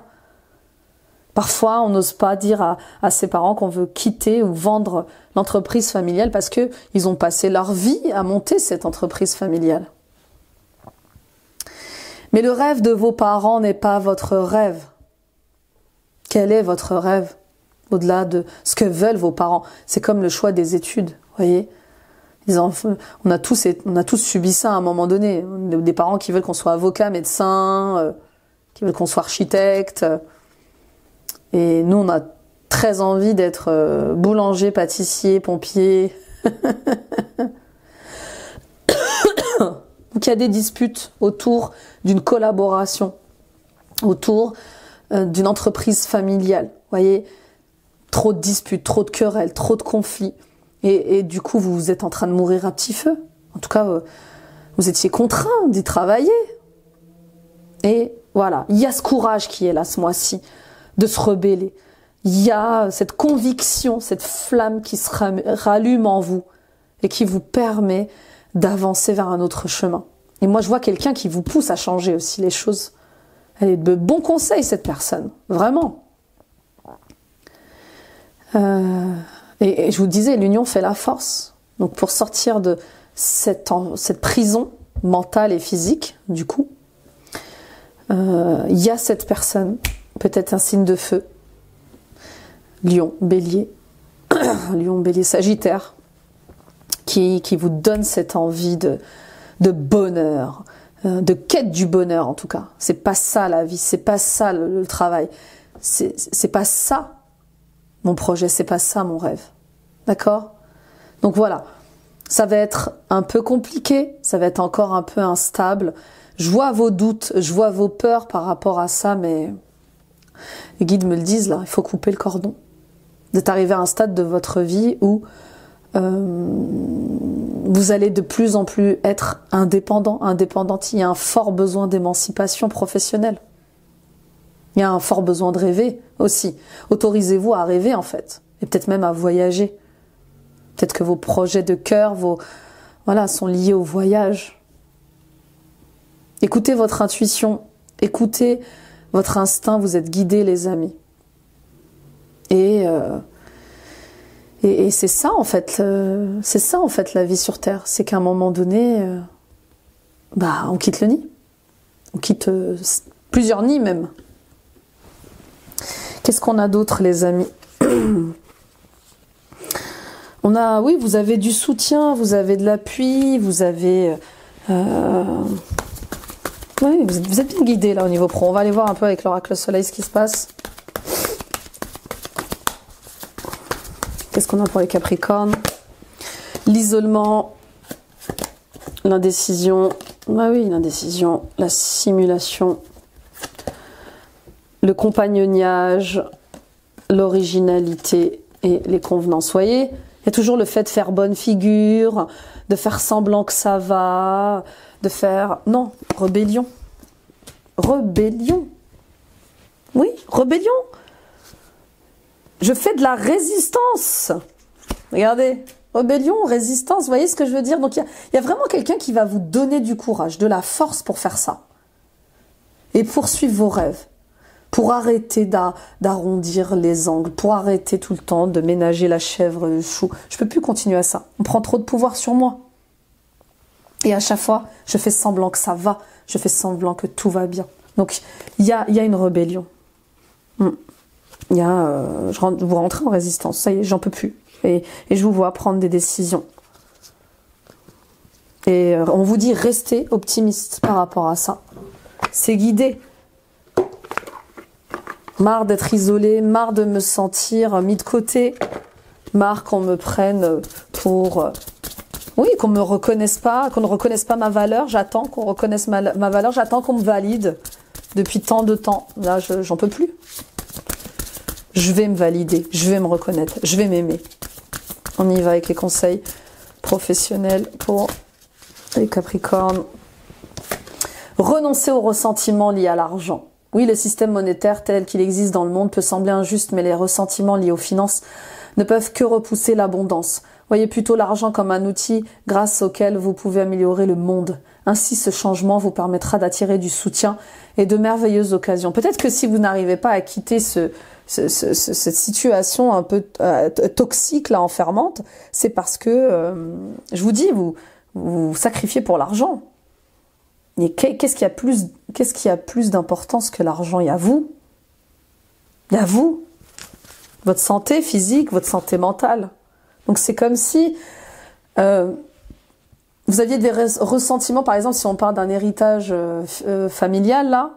Parfois, on n'ose pas dire à ses parents qu'on veut quitter ou vendre l'entreprise familiale parce qu'ils ont passé leur vie à monter cette entreprise familiale. Mais le rêve de vos parents n'est pas votre rêve. Quel est votre rêve? Au-delà de ce que veulent vos parents. C'est comme le choix des études, vous voyez. On a tous subi ça à un moment donné. Des parents qui veulent qu'on soit avocat, médecin, qui veulent qu'on soit architecte. Et nous, on a très envie d'être boulanger, pâtissier, pompier. Donc il y a des disputes autour d'une collaboration, autour d'une entreprise familiale. Vous voyez, trop de disputes, trop de querelles, trop de conflits. Et du coup, vous êtes en train de mourir à petit feu. En tout cas, vous étiez contraint d'y travailler. Et voilà, il y a ce courage qui est là ce mois-ci, de se rebeller. Il y a cette conviction, cette flamme qui se rallume en vous et qui vous permet d'avancer vers un autre chemin. Et moi, je vois quelqu'un qui vous pousse à changer aussi les choses. Elle est de bons conseils, cette personne. Vraiment. Et je vous disais, l'union fait la force. Donc, pour sortir de cette prison mentale et physique, du coup, il y a cette personne, peut-être un signe de feu. Lion, Bélier, Lion, Bélier, Sagittaire, qui vous donne cette envie de bonheur, de quête du bonheur en tout cas. C'est pas ça la vie, c'est pas ça le travail, c'est pas ça mon projet, c'est pas ça mon rêve. D'accord? Donc voilà, ça va être un peu compliqué, ça va être encore un peu instable. Je vois vos doutes, je vois vos peurs par rapport à ça, mais les guides me le disent là, il faut couper le cordon. Vous êtes arrivé à un stade de votre vie où vous allez de plus en plus être indépendant, indépendante. Il y a un fort besoin d'émancipation professionnelle. Il y a un fort besoin de rêver aussi. Autorisez-vous à rêver en fait, et peut-être même à voyager. Peut-être que vos projets de cœur, sont liés au voyage. Écoutez votre intuition, écoutez votre instinct, vous êtes guidés les amis. Et c'est ça en fait, la vie sur Terre, c'est qu'à un moment donné, on quitte le nid, on quitte plusieurs nids même. Qu'est-ce qu'on a d'autre les amis? On a, oui, vous avez du soutien, vous avez de l'appui, vous avez, oui, vous êtes bien guidés là au niveau pro. On va aller voir un peu avec l'oracle soleil ce qui se passe. Qu'est-ce qu'on a pour les Capricornes? L'isolement, l'indécision, l'indécision, la simulation, le compagnonnage, l'originalité et les convenances. Vous voyez, il y a toujours le fait de faire bonne figure, de faire semblant que ça va, de faire... Non, rébellion. Rébellion. Oui, rébellion. Je fais de la résistance. Regardez, rébellion, résistance, vous voyez ce que je veux dire? Donc il y a vraiment quelqu'un qui va vous donner du courage, de la force pour faire ça. Et poursuivre vos rêves. Pour arrêter d'arrondir les angles, pour arrêter tout le temps de ménager la chèvre, le chou. Je peux plus continuer à ça. On prend trop de pouvoir sur moi. Et à chaque fois, je fais semblant que ça va. Je fais semblant que tout va bien. Donc, il y a une rébellion. Vous rentrez en résistance, ça y est, j'en peux plus. Et je vous vois prendre des décisions. Et on vous dit, restez optimiste par rapport à ça. C'est guidé. Marre d'être isolé, marre de me sentir mis de côté, marre qu'on me prenne pour... oui, qu'on me reconnaisse pas, qu'on ne reconnaisse pas ma valeur. J'attends qu'on reconnaisse ma valeur, j'attends qu'on me valide depuis tant de temps. Là, j'en peux plus. Je vais me valider, je vais me reconnaître, je vais m'aimer. On y va avec les conseils professionnels pour les Capricornes. Renoncer au ressentiment lié à l'argent. Oui, le système monétaire tel qu'il existe dans le monde peut sembler injuste, mais les ressentiments liés aux finances ne peuvent que repousser l'abondance. Voyez plutôt l'argent comme un outil grâce auquel vous pouvez améliorer le monde. Ainsi, ce changement vous permettra d'attirer du soutien et de merveilleuses occasions. Peut-être que si vous n'arrivez pas à quitter cette situation un peu toxique, là, enfermante, c'est parce que, je vous dis, vous sacrifiez pour l'argent. Et qu'est-ce qui a plus d'importance que l'argent? Il y a vous. Il y a vous. Votre santé physique, votre santé mentale. Donc c'est comme si vous aviez des ressentiments, par exemple, si on parle d'un héritage familial, là.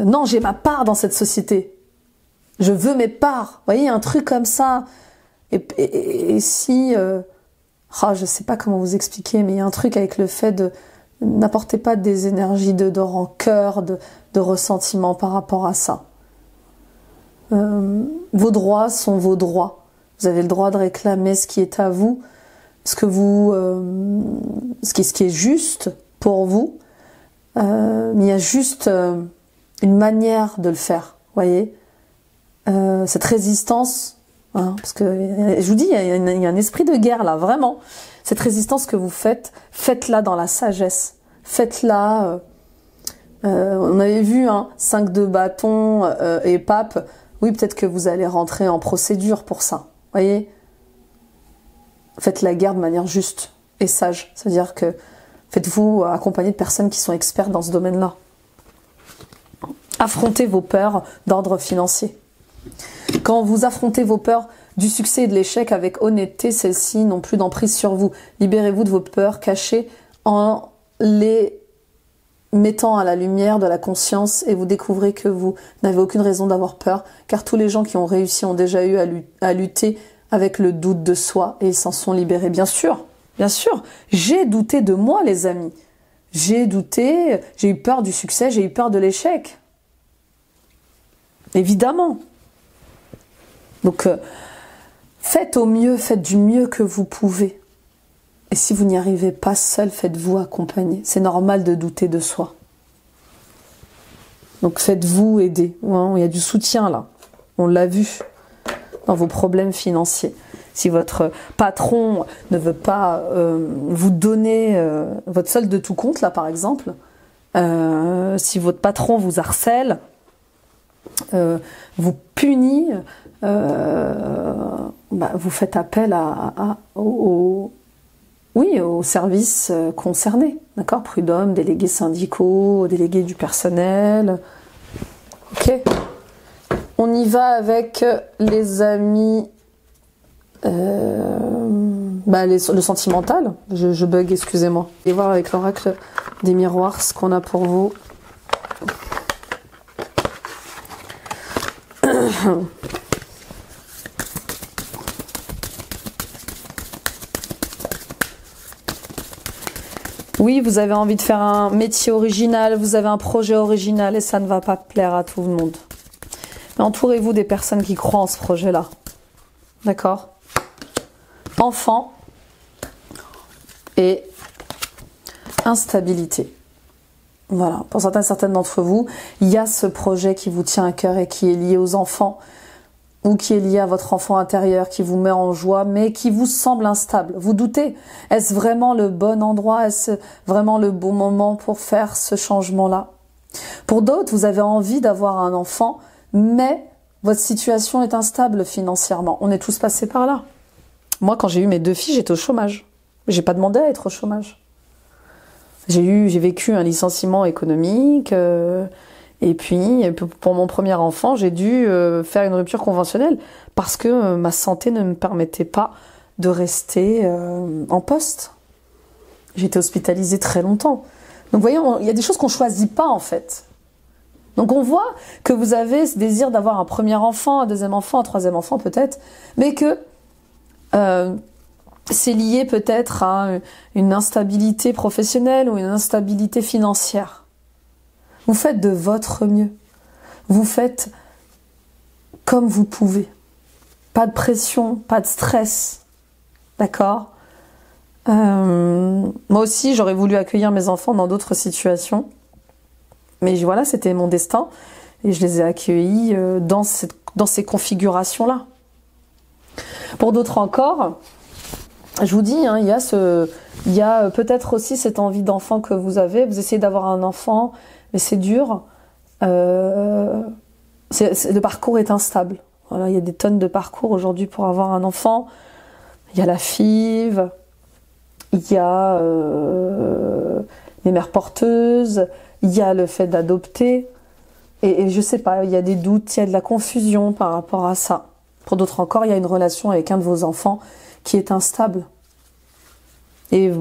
Non, j'ai ma part dans cette société. Je veux mes parts. Vous voyez, un truc comme ça. Et si... je sais pas comment vous expliquer, mais il y a un truc avec le fait de n'apporter pas des énergies de rancœur, de ressentiment par rapport à ça. Vos droits sont vos droits. Vous avez le droit de réclamer ce qui est à vous, ce qui est juste pour vous. Mais il y a juste une manière de le faire, voyez. Cette résistance, Hein, parce que, je vous dis, il y a un esprit de guerre là, vraiment. Cette résistance que vous faites, faites-la dans la sagesse. Faites-la... on avait vu, hein, 5 de bâton et pape. Oui, peut-être que vous allez rentrer en procédure pour ça. Voyez? Faites la guerre de manière juste et sage. C'est-à-dire que faites-vous accompagner de personnes qui sont expertes dans ce domaine-là. Affrontez vos peurs d'ordre financier. Quand vous affrontez vos peurs du succès et de l'échec avec honnêteté, celles-ci n'ont plus d'emprise sur vous. Libérez-vous de vos peurs cachées en les mettant à la lumière de la conscience et vous découvrez que vous n'avez aucune raison d'avoir peur, car tous les gens qui ont réussi ont déjà eu à lutter avec le doute de soi et ils s'en sont libérés. Bien sûr, j'ai douté de moi, les amis. J'ai douté, j'ai eu peur du succès, j'ai eu peur de l'échec. Évidemment. Donc, faites au mieux, faites du mieux que vous pouvez. Et si vous n'y arrivez pas seul, faites-vous accompagner. C'est normal de douter de soi. Donc faites-vous aider. Hein, il y a du soutien là. On l'a vu dans vos problèmes financiers. Si votre patron ne veut pas vous donner votre solde de tout compte, là par exemple, si votre patron vous harcèle, vous punit, vous faites appel aux services concernés, d'accord? Prud'homme, délégués syndicaux, délégués du personnel. Ok. On y va avec les amis, le sentimental. Je bug, excusez-moi. Et voir avec l'oracle des miroirs ce qu'on a pour vous. Oui, vous avez envie de faire un métier original, vous avez un projet original et ça ne va pas plaire à tout le monde. Mais entourez-vous des personnes qui croient en ce projet-là. D'accord? Enfant et instabilité. Voilà, pour certaines d'entre vous, il y a ce projet qui vous tient à cœur et qui est lié aux enfants ou qui est lié à votre enfant intérieur, qui vous met en joie, mais qui vous semble instable. Vous doutez, est-ce vraiment le bon endroit? Est-ce vraiment le bon moment pour faire ce changement-là? Pour d'autres, vous avez envie d'avoir un enfant, mais votre situation est instable financièrement. On est tous passés par là. Moi, quand j'ai eu mes 2 filles, j'étais au chômage. J'ai pas demandé à être au chômage. J'ai vécu un licenciement économique, et puis pour mon premier enfant, j'ai dû faire une rupture conventionnelle parce que ma santé ne me permettait pas de rester en poste. J'ai été hospitalisée très longtemps. Donc vous voyez, il y a des choses qu'on choisit pas en fait. Donc on voit que vous avez ce désir d'avoir un premier enfant, un deuxième enfant, un troisième enfant peut-être, mais que c'est lié peut-être à une instabilité professionnelle ou une instabilité financière. Vous faites de votre mieux. Vous faites comme vous pouvez. Pas de pression, pas de stress. D'accord? Moi aussi, j'aurais voulu accueillir mes enfants dans d'autres situations. Mais voilà, c'était mon destin. Et je les ai accueillis dans ces configurations-là. Pour d'autres encore, je vous dis, hein, il y a peut-être aussi cette envie d'enfant que vous avez. Vous essayez d'avoir un enfant, mais c'est dur. Le parcours est instable. Voilà, il y a des tonnes de parcours aujourd'hui pour avoir un enfant. Il y a la FIV, il y a les mères porteuses, il y a le fait d'adopter. Et je sais pas, il y a des doutes, il y a de la confusion par rapport à ça. Pour d'autres encore, il y a une relation avec un de vos enfants qui est instable. Et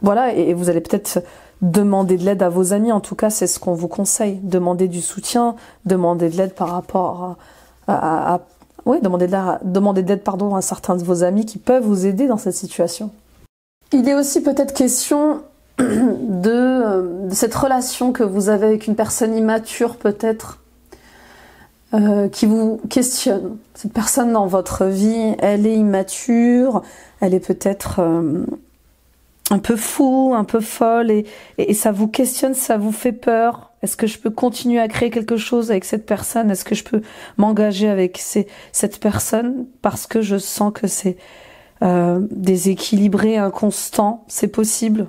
voilà, et vous allez peut-être demander de l'aide à vos amis. En tout cas, c'est ce qu'on vous conseille. Demandez du soutien, demandez de l'aide par rapport demandez de l'aide à certains de vos amis qui peuvent vous aider dans cette situation. Il est aussi peut-être question de cette relation que vous avez avec une personne immature peut-être, qui vous questionne. Cette personne dans votre vie, elle est immature, elle est peut-être un peu fou, un peu folle, et ça vous questionne, ça vous fait peur. Est-ce que je peux continuer à créer quelque chose avec cette personne? Est-ce que je peux m'engager avec cette personne parce que je sens que c'est déséquilibré, inconstant? C'est possible.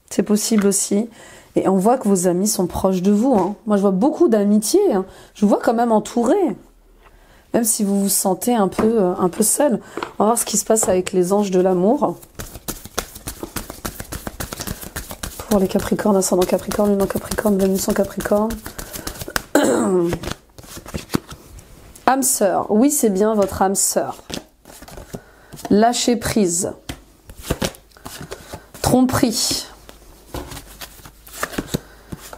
C'est possible aussi. Et on voit que vos amis sont proches de vous. Hein. Moi, je vois beaucoup d'amitié. Hein. Je vous vois quand même entouré. Même si vous vous sentez un peu seul. On va voir ce qui se passe avec les anges de l'amour. Pour les Capricornes, ascendant Capricorne, lune en Capricorne, Vénus en Capricorne. Âme sœur. Oui, c'est bien votre âme sœur. Lâcher prise. Tromperie.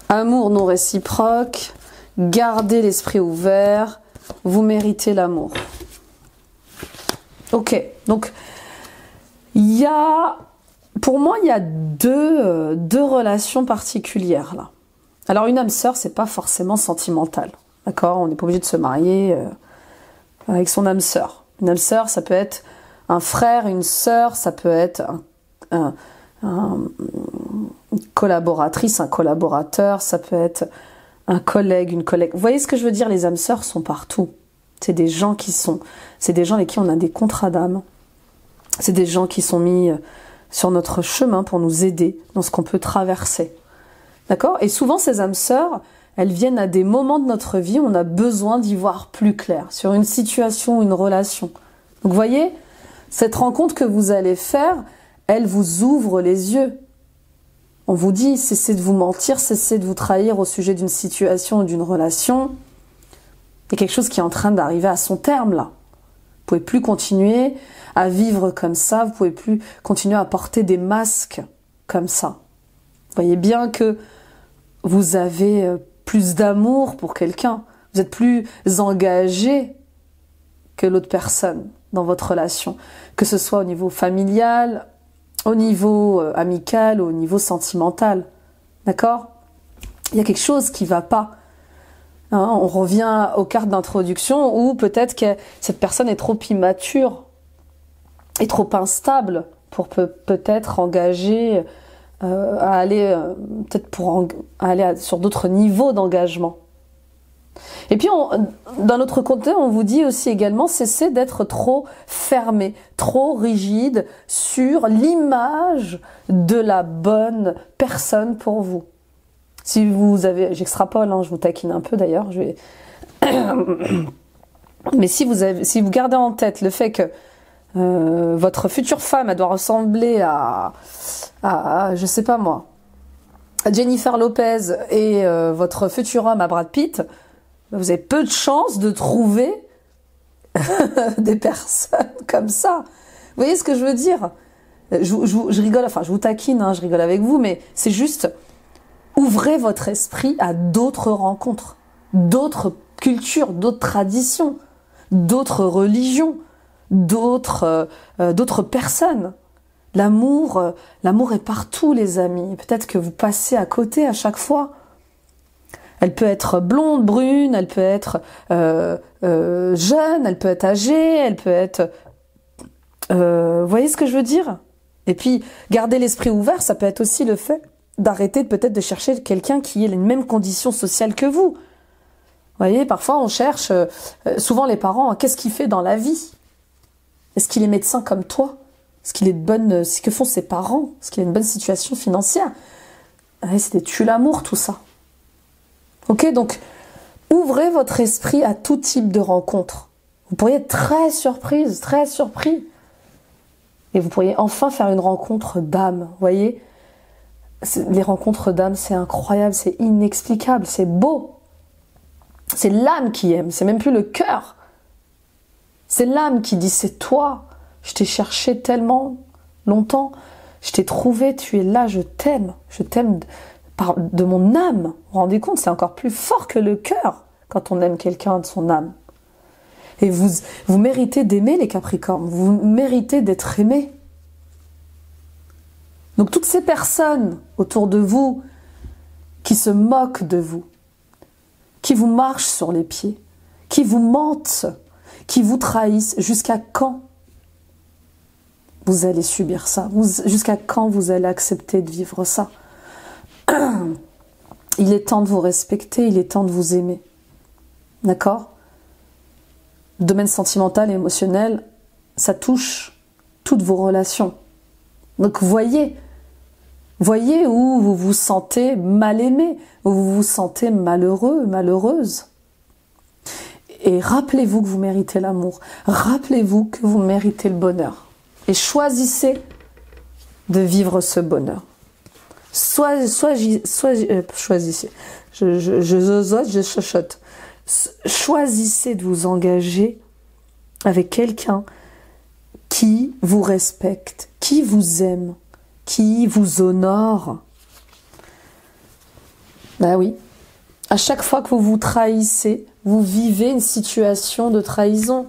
Amour non réciproque. Gardez l'esprit ouvert. Vous méritez l'amour. Ok, donc pour moi, il y a deux relations particulières là. Alors une âme sœur, c'est pas forcément sentimental, d'accord? On n'est pas obligé de se marier avec son âme sœur. Une âme sœur, ça peut être un frère, une sœur, ça peut être une collaboratrice, un collaborateur, ça peut être un collègue, une collègue. Vous voyez ce que je veux dire? Les âmes sœurs sont partout. C'est des gens avec qui on a des contrats d'âme. C'est des gens qui sont mis sur notre chemin pour nous aider dans ce qu'on peut traverser. D'accord? Et souvent, ces âmes sœurs, elles viennent à des moments de notre vie où on a besoin d'y voir plus clair sur une situation, une relation. Donc, vous voyez, cette rencontre que vous allez faire, elle vous ouvre les yeux. On vous dit, cessez de vous mentir, cessez de vous trahir au sujet d'une situation ou d'une relation. Il y a quelque chose qui est en train d'arriver à son terme, là. Vous pouvez plus continuer à vivre comme ça, vous pouvez plus continuer à porter des masques comme ça. Vous voyez bien que vous avez plus d'amour pour quelqu'un, vous êtes plus engagé que l'autre personne dans votre relation, que ce soit au niveau familial, au niveau amical, au niveau sentimental. D'accord? Il y a quelque chose qui va pas. Hein, on revient aux cartes d'introduction où peut-être que cette personne est trop immature et trop instable pour peut-être engager à aller sur d'autres niveaux d'engagement. Et puis d'un autre côté, on vous dit aussi également cessez d'être trop fermé, trop rigide sur l'image de la bonne personne pour vous. Si vous avez, j'extrapole, hein, je vous taquine un peu d'ailleurs, mais si vous gardez en tête le fait que votre future femme, elle doit ressembler à je sais pas moi, à Jennifer Lopez et votre futur homme à Brad Pitt, vous avez peu de chances de trouver des personnes comme ça. Vous voyez ce que je veux dire? Je rigole, enfin je vous taquine, hein, je rigole avec vous, mais c'est juste, ouvrez votre esprit à d'autres rencontres, d'autres cultures, d'autres traditions, d'autres religions, d'autres personnes. L'amour est partout, les amis. Peut-être que vous passez à côté à chaque fois. Elle peut être blonde, brune, elle peut être jeune, elle peut être âgée, elle peut être... vous voyez ce que je veux dire? Et puis, garder l'esprit ouvert, ça peut être aussi le fait d'arrêter peut-être de chercher quelqu'un qui ait les mêmes conditions sociales que vous. Vous voyez, parfois on cherche, souvent les parents, qu'est-ce qu'il fait dans la vie? Est-ce qu'il est médecin comme toi? Est-ce qu'il est de bonne... Ce que font ses parents? Est-ce qu'il a une bonne situation financière? C'est des tue-l'amour, tout ça. Ok, donc ouvrez votre esprit à tout type de rencontres. Vous pourriez être très surprise, très surpris. Et vous pourriez enfin faire une rencontre d'âme, vous voyez? Les rencontres d'âme, c'est incroyable, c'est inexplicable, c'est beau. C'est l'âme qui aime, c'est même plus le cœur. C'est l'âme qui dit, c'est toi. Je t'ai cherché tellement longtemps. Je t'ai trouvé, tu es là, je t'aime. Je t'aime de mon âme. Vous vous rendez compte, c'est encore plus fort que le cœur quand on aime quelqu'un de son âme. Et vous méritez d'aimer les Capricornes. Vous méritez d'être aimés. Donc toutes ces personnes autour de vous qui se moquent de vous, qui vous marchent sur les pieds, qui vous mentent, qui vous trahissent, jusqu'à quand vous allez subir ça? Jusqu'à quand vous allez accepter de vivre ça? Il est temps de vous respecter, il est temps de vous aimer. D'accord? Domaine sentimental et émotionnel, ça touche toutes vos relations. Donc voyez où vous vous sentez mal aimé, où vous vous sentez malheureux, malheureuse. Et rappelez-vous que vous méritez l'amour. Rappelez-vous que vous méritez le bonheur. Et choisissez de vivre ce bonheur. Choisissez. Je chuchote. Choisissez de vous engager avec quelqu'un qui vous respecte, qui vous aime, qui vous honore. Ben oui. À chaque fois que vous vous trahissez, vous vivez une situation de trahison.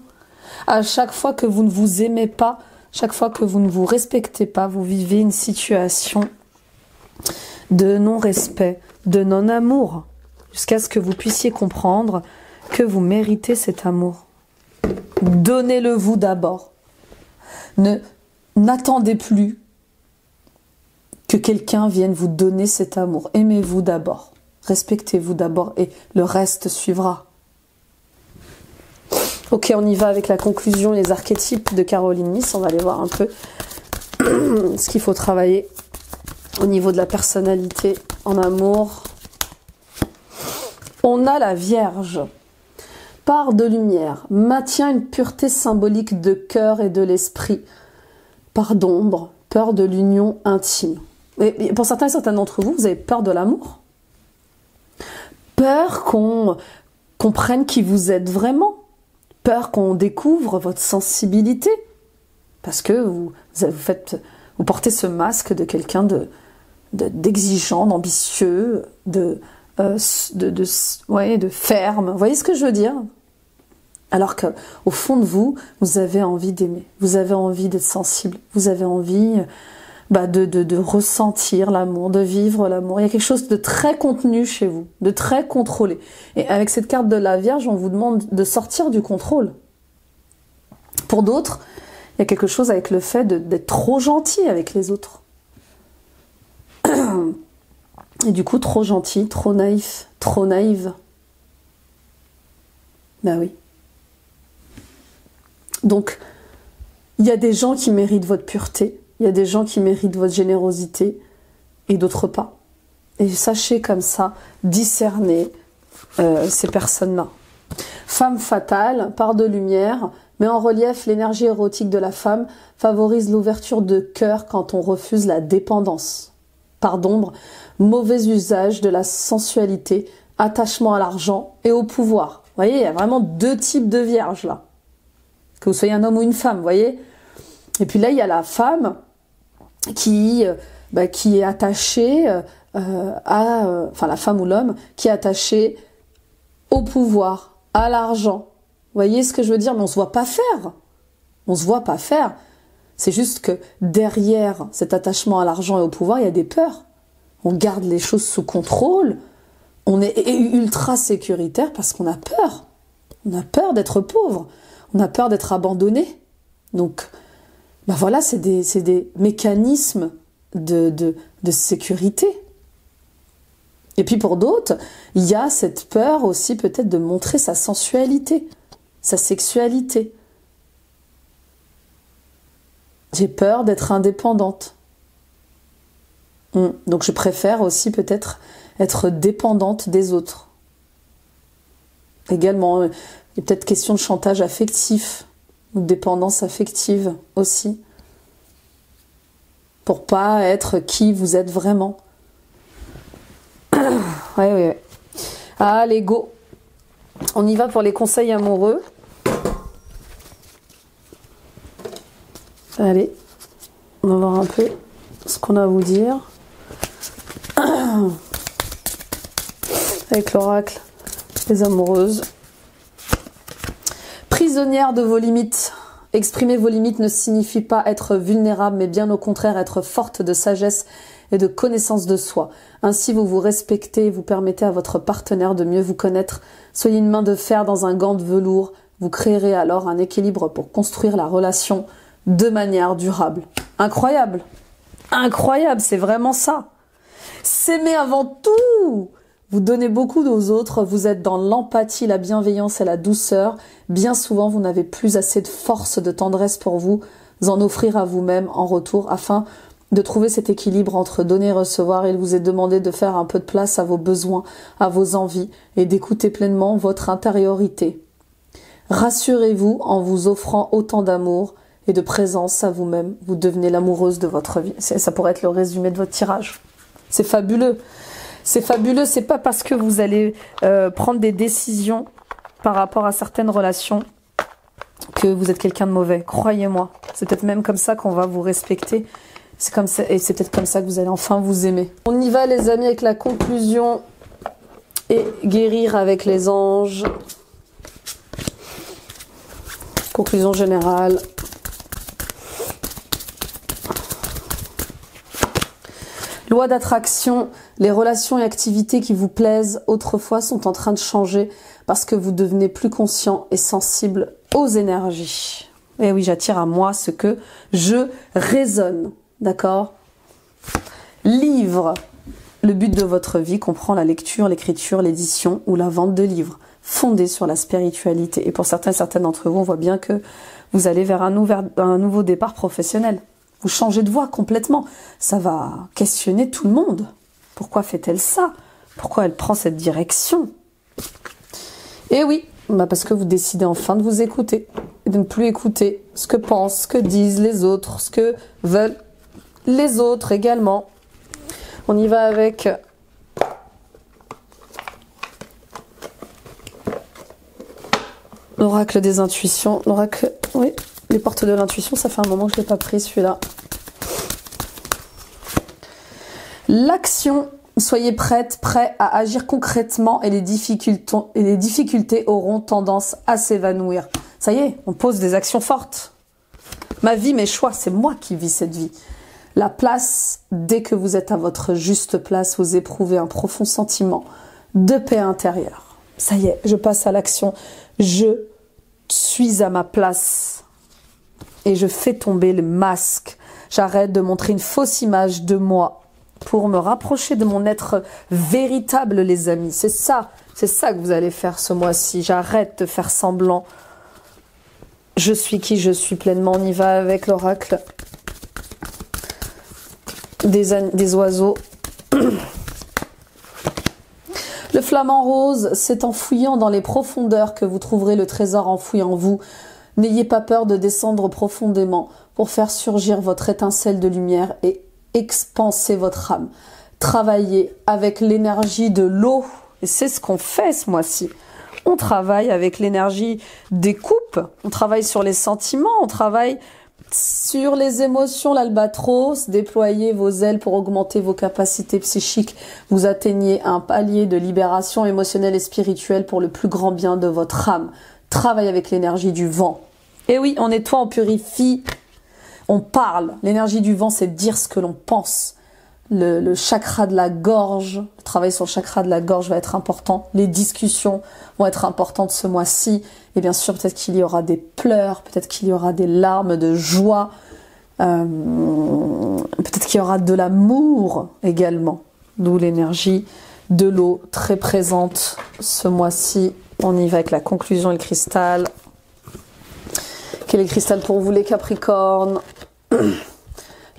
À chaque fois que vous ne vous aimez pas, chaque fois que vous ne vous respectez pas, vous vivez une situation de non-respect, de non-amour, jusqu'à ce que vous puissiez comprendre que vous méritez cet amour. Donnez-le vous d'abord. N'attendez plus que quelqu'un vienne vous donner cet amour. Aimez-vous d'abord. Respectez-vous d'abord et le reste suivra. Ok, on y va avec la conclusion, les archétypes de Caroline Myss. On va aller voir un peu ce qu'il faut travailler au niveau de la personnalité en amour. On a la Vierge. Part de lumière, maintient une pureté symbolique de cœur et de l'esprit. Part d'ombre, peur de l'union intime. Et pour certains et certaines d'entre vous, vous avez peur de l'amour. Peur qu'on comprenne qui vous êtes vraiment. Peur qu'on découvre votre sensibilité. Parce que vous portez ce masque de quelqu'un d'exigeant, d'ambitieux, de ferme. Vous voyez ce que je veux dire? Alors qu'au fond de vous, vous avez envie d'aimer. Vous avez envie d'être sensible. Vous avez envie de ressentir l'amour, de vivre l'amour. Il y a quelque chose de très contenu chez vous, de très contrôlé. Et avec cette carte de la Vierge, on vous demande de sortir du contrôle. Pour d'autres, il y a quelque chose avec le fait d'être trop gentil avec les autres. Et du coup, trop gentil, trop naïf, trop naïve. Ben oui. Donc, il y a des gens qui méritent votre pureté, il y a des gens qui méritent votre générosité, et d'autres pas. Et sachez comme ça, discerner ces personnes-là. Femme fatale, part de lumière, met en relief l'énergie érotique de la femme, favorise l'ouverture de cœur quand on refuse la dépendance. Part d'ombre, mauvais usage de la sensualité, attachement à l'argent et au pouvoir. Vous voyez, il y a vraiment deux types de vierges là. Que vous soyez un homme ou une femme, vous voyez. Et puis là, il y a la femme qui est attachée la femme ou l'homme qui est attaché au pouvoir, à l'argent. Vous voyez ce que je veux dire? Mais on se voit pas faire. On se voit pas faire. C'est juste que derrière cet attachement à l'argent et au pouvoir, il y a des peurs. On garde les choses sous contrôle. On est ultra sécuritaire parce qu'on a peur. On a peur d'être pauvre. On a peur d'être abandonné. Donc, voilà, c'est des mécanismes de sécurité. Et puis pour d'autres, il y a cette peur aussi peut-être de montrer sa sensualité, sa sexualité. J'ai peur d'être indépendante. Donc je préfère aussi peut-être être dépendante des autres. Également, il y a peut-être question de chantage affectif ou de dépendance affective aussi. Pour pas être qui vous êtes vraiment. Oui. Allez, go. On y va pour les conseils amoureux. Allez, on va voir un peu ce qu'on a à vous dire. Avec l'oracle des amoureuses. Prisonnière de vos limites. Exprimer vos limites ne signifie pas être vulnérable, mais bien au contraire être forte de sagesse et de connaissance de soi. Ainsi, vous vous respectez et vous permettez à votre partenaire de mieux vous connaître. Soyez une main de fer dans un gant de velours. Vous créerez alors un équilibre pour construire la relation de manière durable. Incroyable! Incroyable, c'est vraiment ça. S'aimer avant tout! Vous donnez beaucoup aux autres, vous êtes dans l'empathie, la bienveillance et la douceur. Bien souvent, vous n'avez plus assez de force, de tendresse pour vous en offrir à vous-même en retour afin de trouver cet équilibre entre donner et recevoir. Il vous est demandé de faire un peu de place à vos besoins, à vos envies et d'écouter pleinement votre intériorité. Rassurez-vous en vous offrant autant d'amour et de présence à vous-même. Vous devenez l'amoureuse de votre vie. Ça pourrait être le résumé de votre tirage. C'est fabuleux. C'est fabuleux. C'est pas parce que vous allez prendre des décisions par rapport à certaines relations que vous êtes quelqu'un de mauvais. Croyez-moi. C'est peut-être même comme ça qu'on va vous respecter. C'est comme ça, et c'est peut-être comme ça que vous allez enfin vous aimer. On y va les amis avec la conclusion et guérir avec les anges. Conclusion générale. Loi d'attraction, les relations et activités qui vous plaisent autrefois sont en train de changer parce que vous devenez plus conscient et sensible aux énergies. Et oui, j'attire à moi ce que je résonne. D'accord? Livre. Le but de votre vie comprend la lecture, l'écriture, l'édition ou la vente de livres fondés sur la spiritualité. Et pour certains et certaines d'entre vous, on voit bien que vous allez vers un nouveau départ professionnel. Vous changez de voie complètement. Ça va questionner tout le monde. Pourquoi fait-elle ça? Pourquoi elle prend cette direction? Et oui, parce que vous décidez enfin de vous écouter. Et de ne plus écouter ce que pensent, ce que disent les autres, ce que veulent les autres également. On y va avec l'oracle des intuitions. L'oracle, oui, les portes de l'intuition, ça fait un moment que je ne l'ai pas pris celui-là. L'action, soyez prêt à agir concrètement et les difficultés auront tendance à s'évanouir. Ça y est, on pose des actions fortes. Ma vie, mes choix, c'est moi qui vis cette vie. La place, dès que vous êtes à votre juste place, vous éprouvez un profond sentiment de paix intérieure. Ça y est, je passe à l'action. Je suis à ma place et je fais tomber le masque. J'arrête de montrer une fausse image de moi pour me rapprocher de mon être véritable, les amis. C'est ça que vous allez faire ce mois-ci. J'arrête de faire semblant. Je suis qui je suis pleinement. On y va avec l'oracle des oiseaux. Le flamant rose, c'est en fouillant dans les profondeurs que vous trouverez le trésor enfoui en vous. N'ayez pas peur de descendre profondément pour faire surgir votre étincelle de lumière et expanser votre âme. Travaillez avec l'énergie de l'eau. Et c'est ce qu'on fait ce mois-ci. On travaille avec l'énergie des coupes. On travaille sur les sentiments. On travaille sur les émotions, l'albatros. Déployez vos ailes pour augmenter vos capacités psychiques. Vous atteignez un palier de libération émotionnelle et spirituelle pour le plus grand bien de votre âme. Travaille avec l'énergie du vent. Et oui, on nettoie, on purifie, on parle. L'énergie du vent, c'est dire ce que l'on pense. Le chakra de la gorge, le travail sur le chakra de la gorge va être important. Les discussions vont être importantes ce mois-ci. Et bien sûr, peut-être qu'il y aura des pleurs, peut-être qu'il y aura des larmes de joie, peut-être qu'il y aura de l'amour également. D'où l'énergie de l'eau très présente ce mois-ci. On y va avec la conclusion et le cristal. Quel est le cristal pour vous les Capricornes?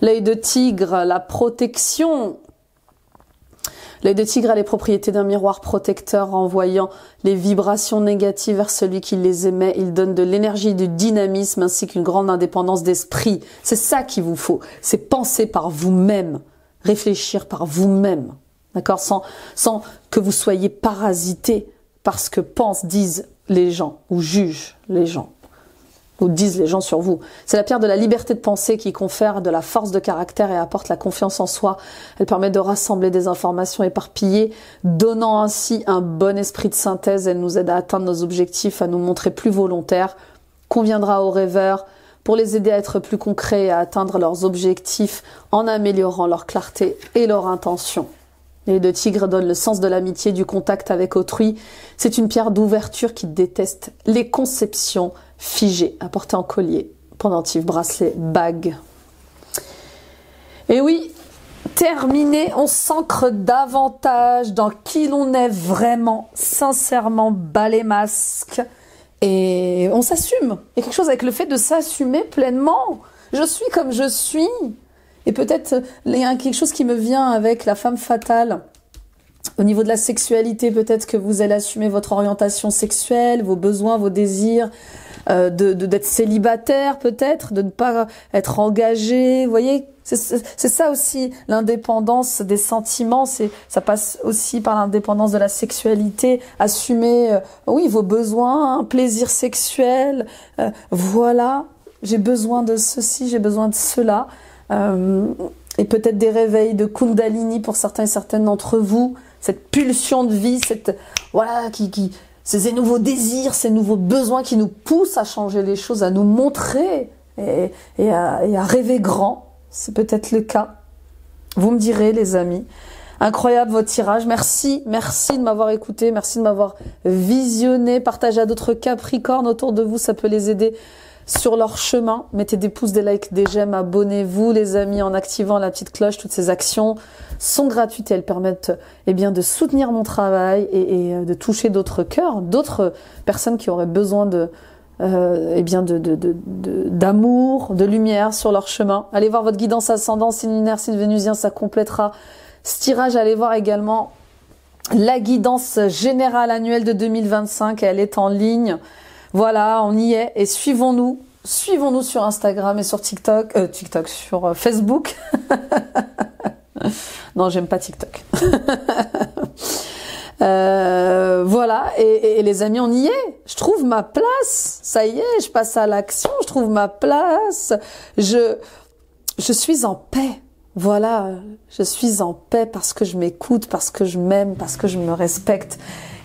L'œil de tigre, la protection. L'œil de tigre a les propriétés d'un miroir protecteur. Envoyant les vibrations négatives vers celui qui les émet, il donne de l'énergie, du dynamisme ainsi qu'une grande indépendance d'esprit. C'est ça qu'il vous faut. C'est penser par vous-même, réfléchir par vous-même, d'accord, sans que vous soyez parasité par ce que pensent, disent les gens ou jugent les gens. Ou disent les gens sur vous. C'est la pierre de la liberté de penser qui confère de la force de caractère et apporte la confiance en soi. Elle permet de rassembler des informations éparpillées, donnant ainsi un bon esprit de synthèse. Elle nous aide à atteindre nos objectifs, à nous montrer plus volontaires. Conviendra aux rêveurs pour les aider à être plus concrets et à atteindre leurs objectifs en améliorant leur clarté et leur intention. L'œil de tigre donne le sens de l'amitié, du contact avec autrui. C'est une pierre d'ouverture qui déteste les conceptions figées, à porter en collier, pendentif, bracelet, bague. Et oui, terminé, on s'ancre davantage dans qui l'on est vraiment, sincèrement, bas les masques, et on s'assume. Il y a quelque chose avec le fait de s'assumer pleinement. Je suis comme je suis. Et peut-être, il y a quelque chose qui me vient avec la femme fatale. Au niveau de la sexualité, peut-être que vous allez assumer votre orientation sexuelle, vos besoins, vos désirs, d'être célibataire peut-être, de ne pas être engagé. Vous voyez, c'est ça aussi l'indépendance des sentiments. Ça passe aussi par l'indépendance de la sexualité. Assumer, oui, vos besoins, un plaisir sexuel. Voilà, j'ai besoin de ceci, j'ai besoin de cela. Et peut-être des réveils de Kundalini pour certains et certaines d'entre vous. Cette pulsion de vie, voilà, ces nouveaux désirs, ces nouveaux besoins qui nous poussent à changer les choses, à nous montrer et à rêver grand. C'est peut-être le cas. Vous me direz, les amis. Incroyable votre tirage. Merci de m'avoir écouté. Merci de m'avoir visionné. Partagez à d'autres Capricornes autour de vous. Ça peut les aider sur leur chemin. Mettez des pouces, des likes, des j'aime. Abonnez-vous, les amis, en activant la petite cloche. Toutes ces actions sont gratuites et elles permettent de soutenir mon travail et de toucher d'autres cœurs, d'autres personnes qui auraient besoin d'amour, de lumière sur leur chemin. Allez voir votre guidance ascendant, signe lunaire, signe vénusien, ça complétera ce tirage. Allez voir également la guidance générale annuelle de 2025, elle est en ligne. Voilà, on y est et suivons-nous sur Instagram et sur TikTok, sur Facebook. Non, j'aime pas TikTok. Voilà, et les amis, on y est. Je trouve ma place. Ça y est, je passe à l'action. Je trouve ma place. Je suis en paix. Voilà, je suis en paix parce que je m'écoute, parce que je m'aime, parce que je me respecte.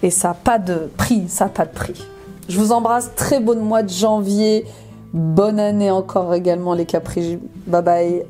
Et ça n'a pas de prix. Ça n'a pas de prix. Je vous embrasse. Très bon mois de janvier. Bonne année encore également les Capri. Bye bye.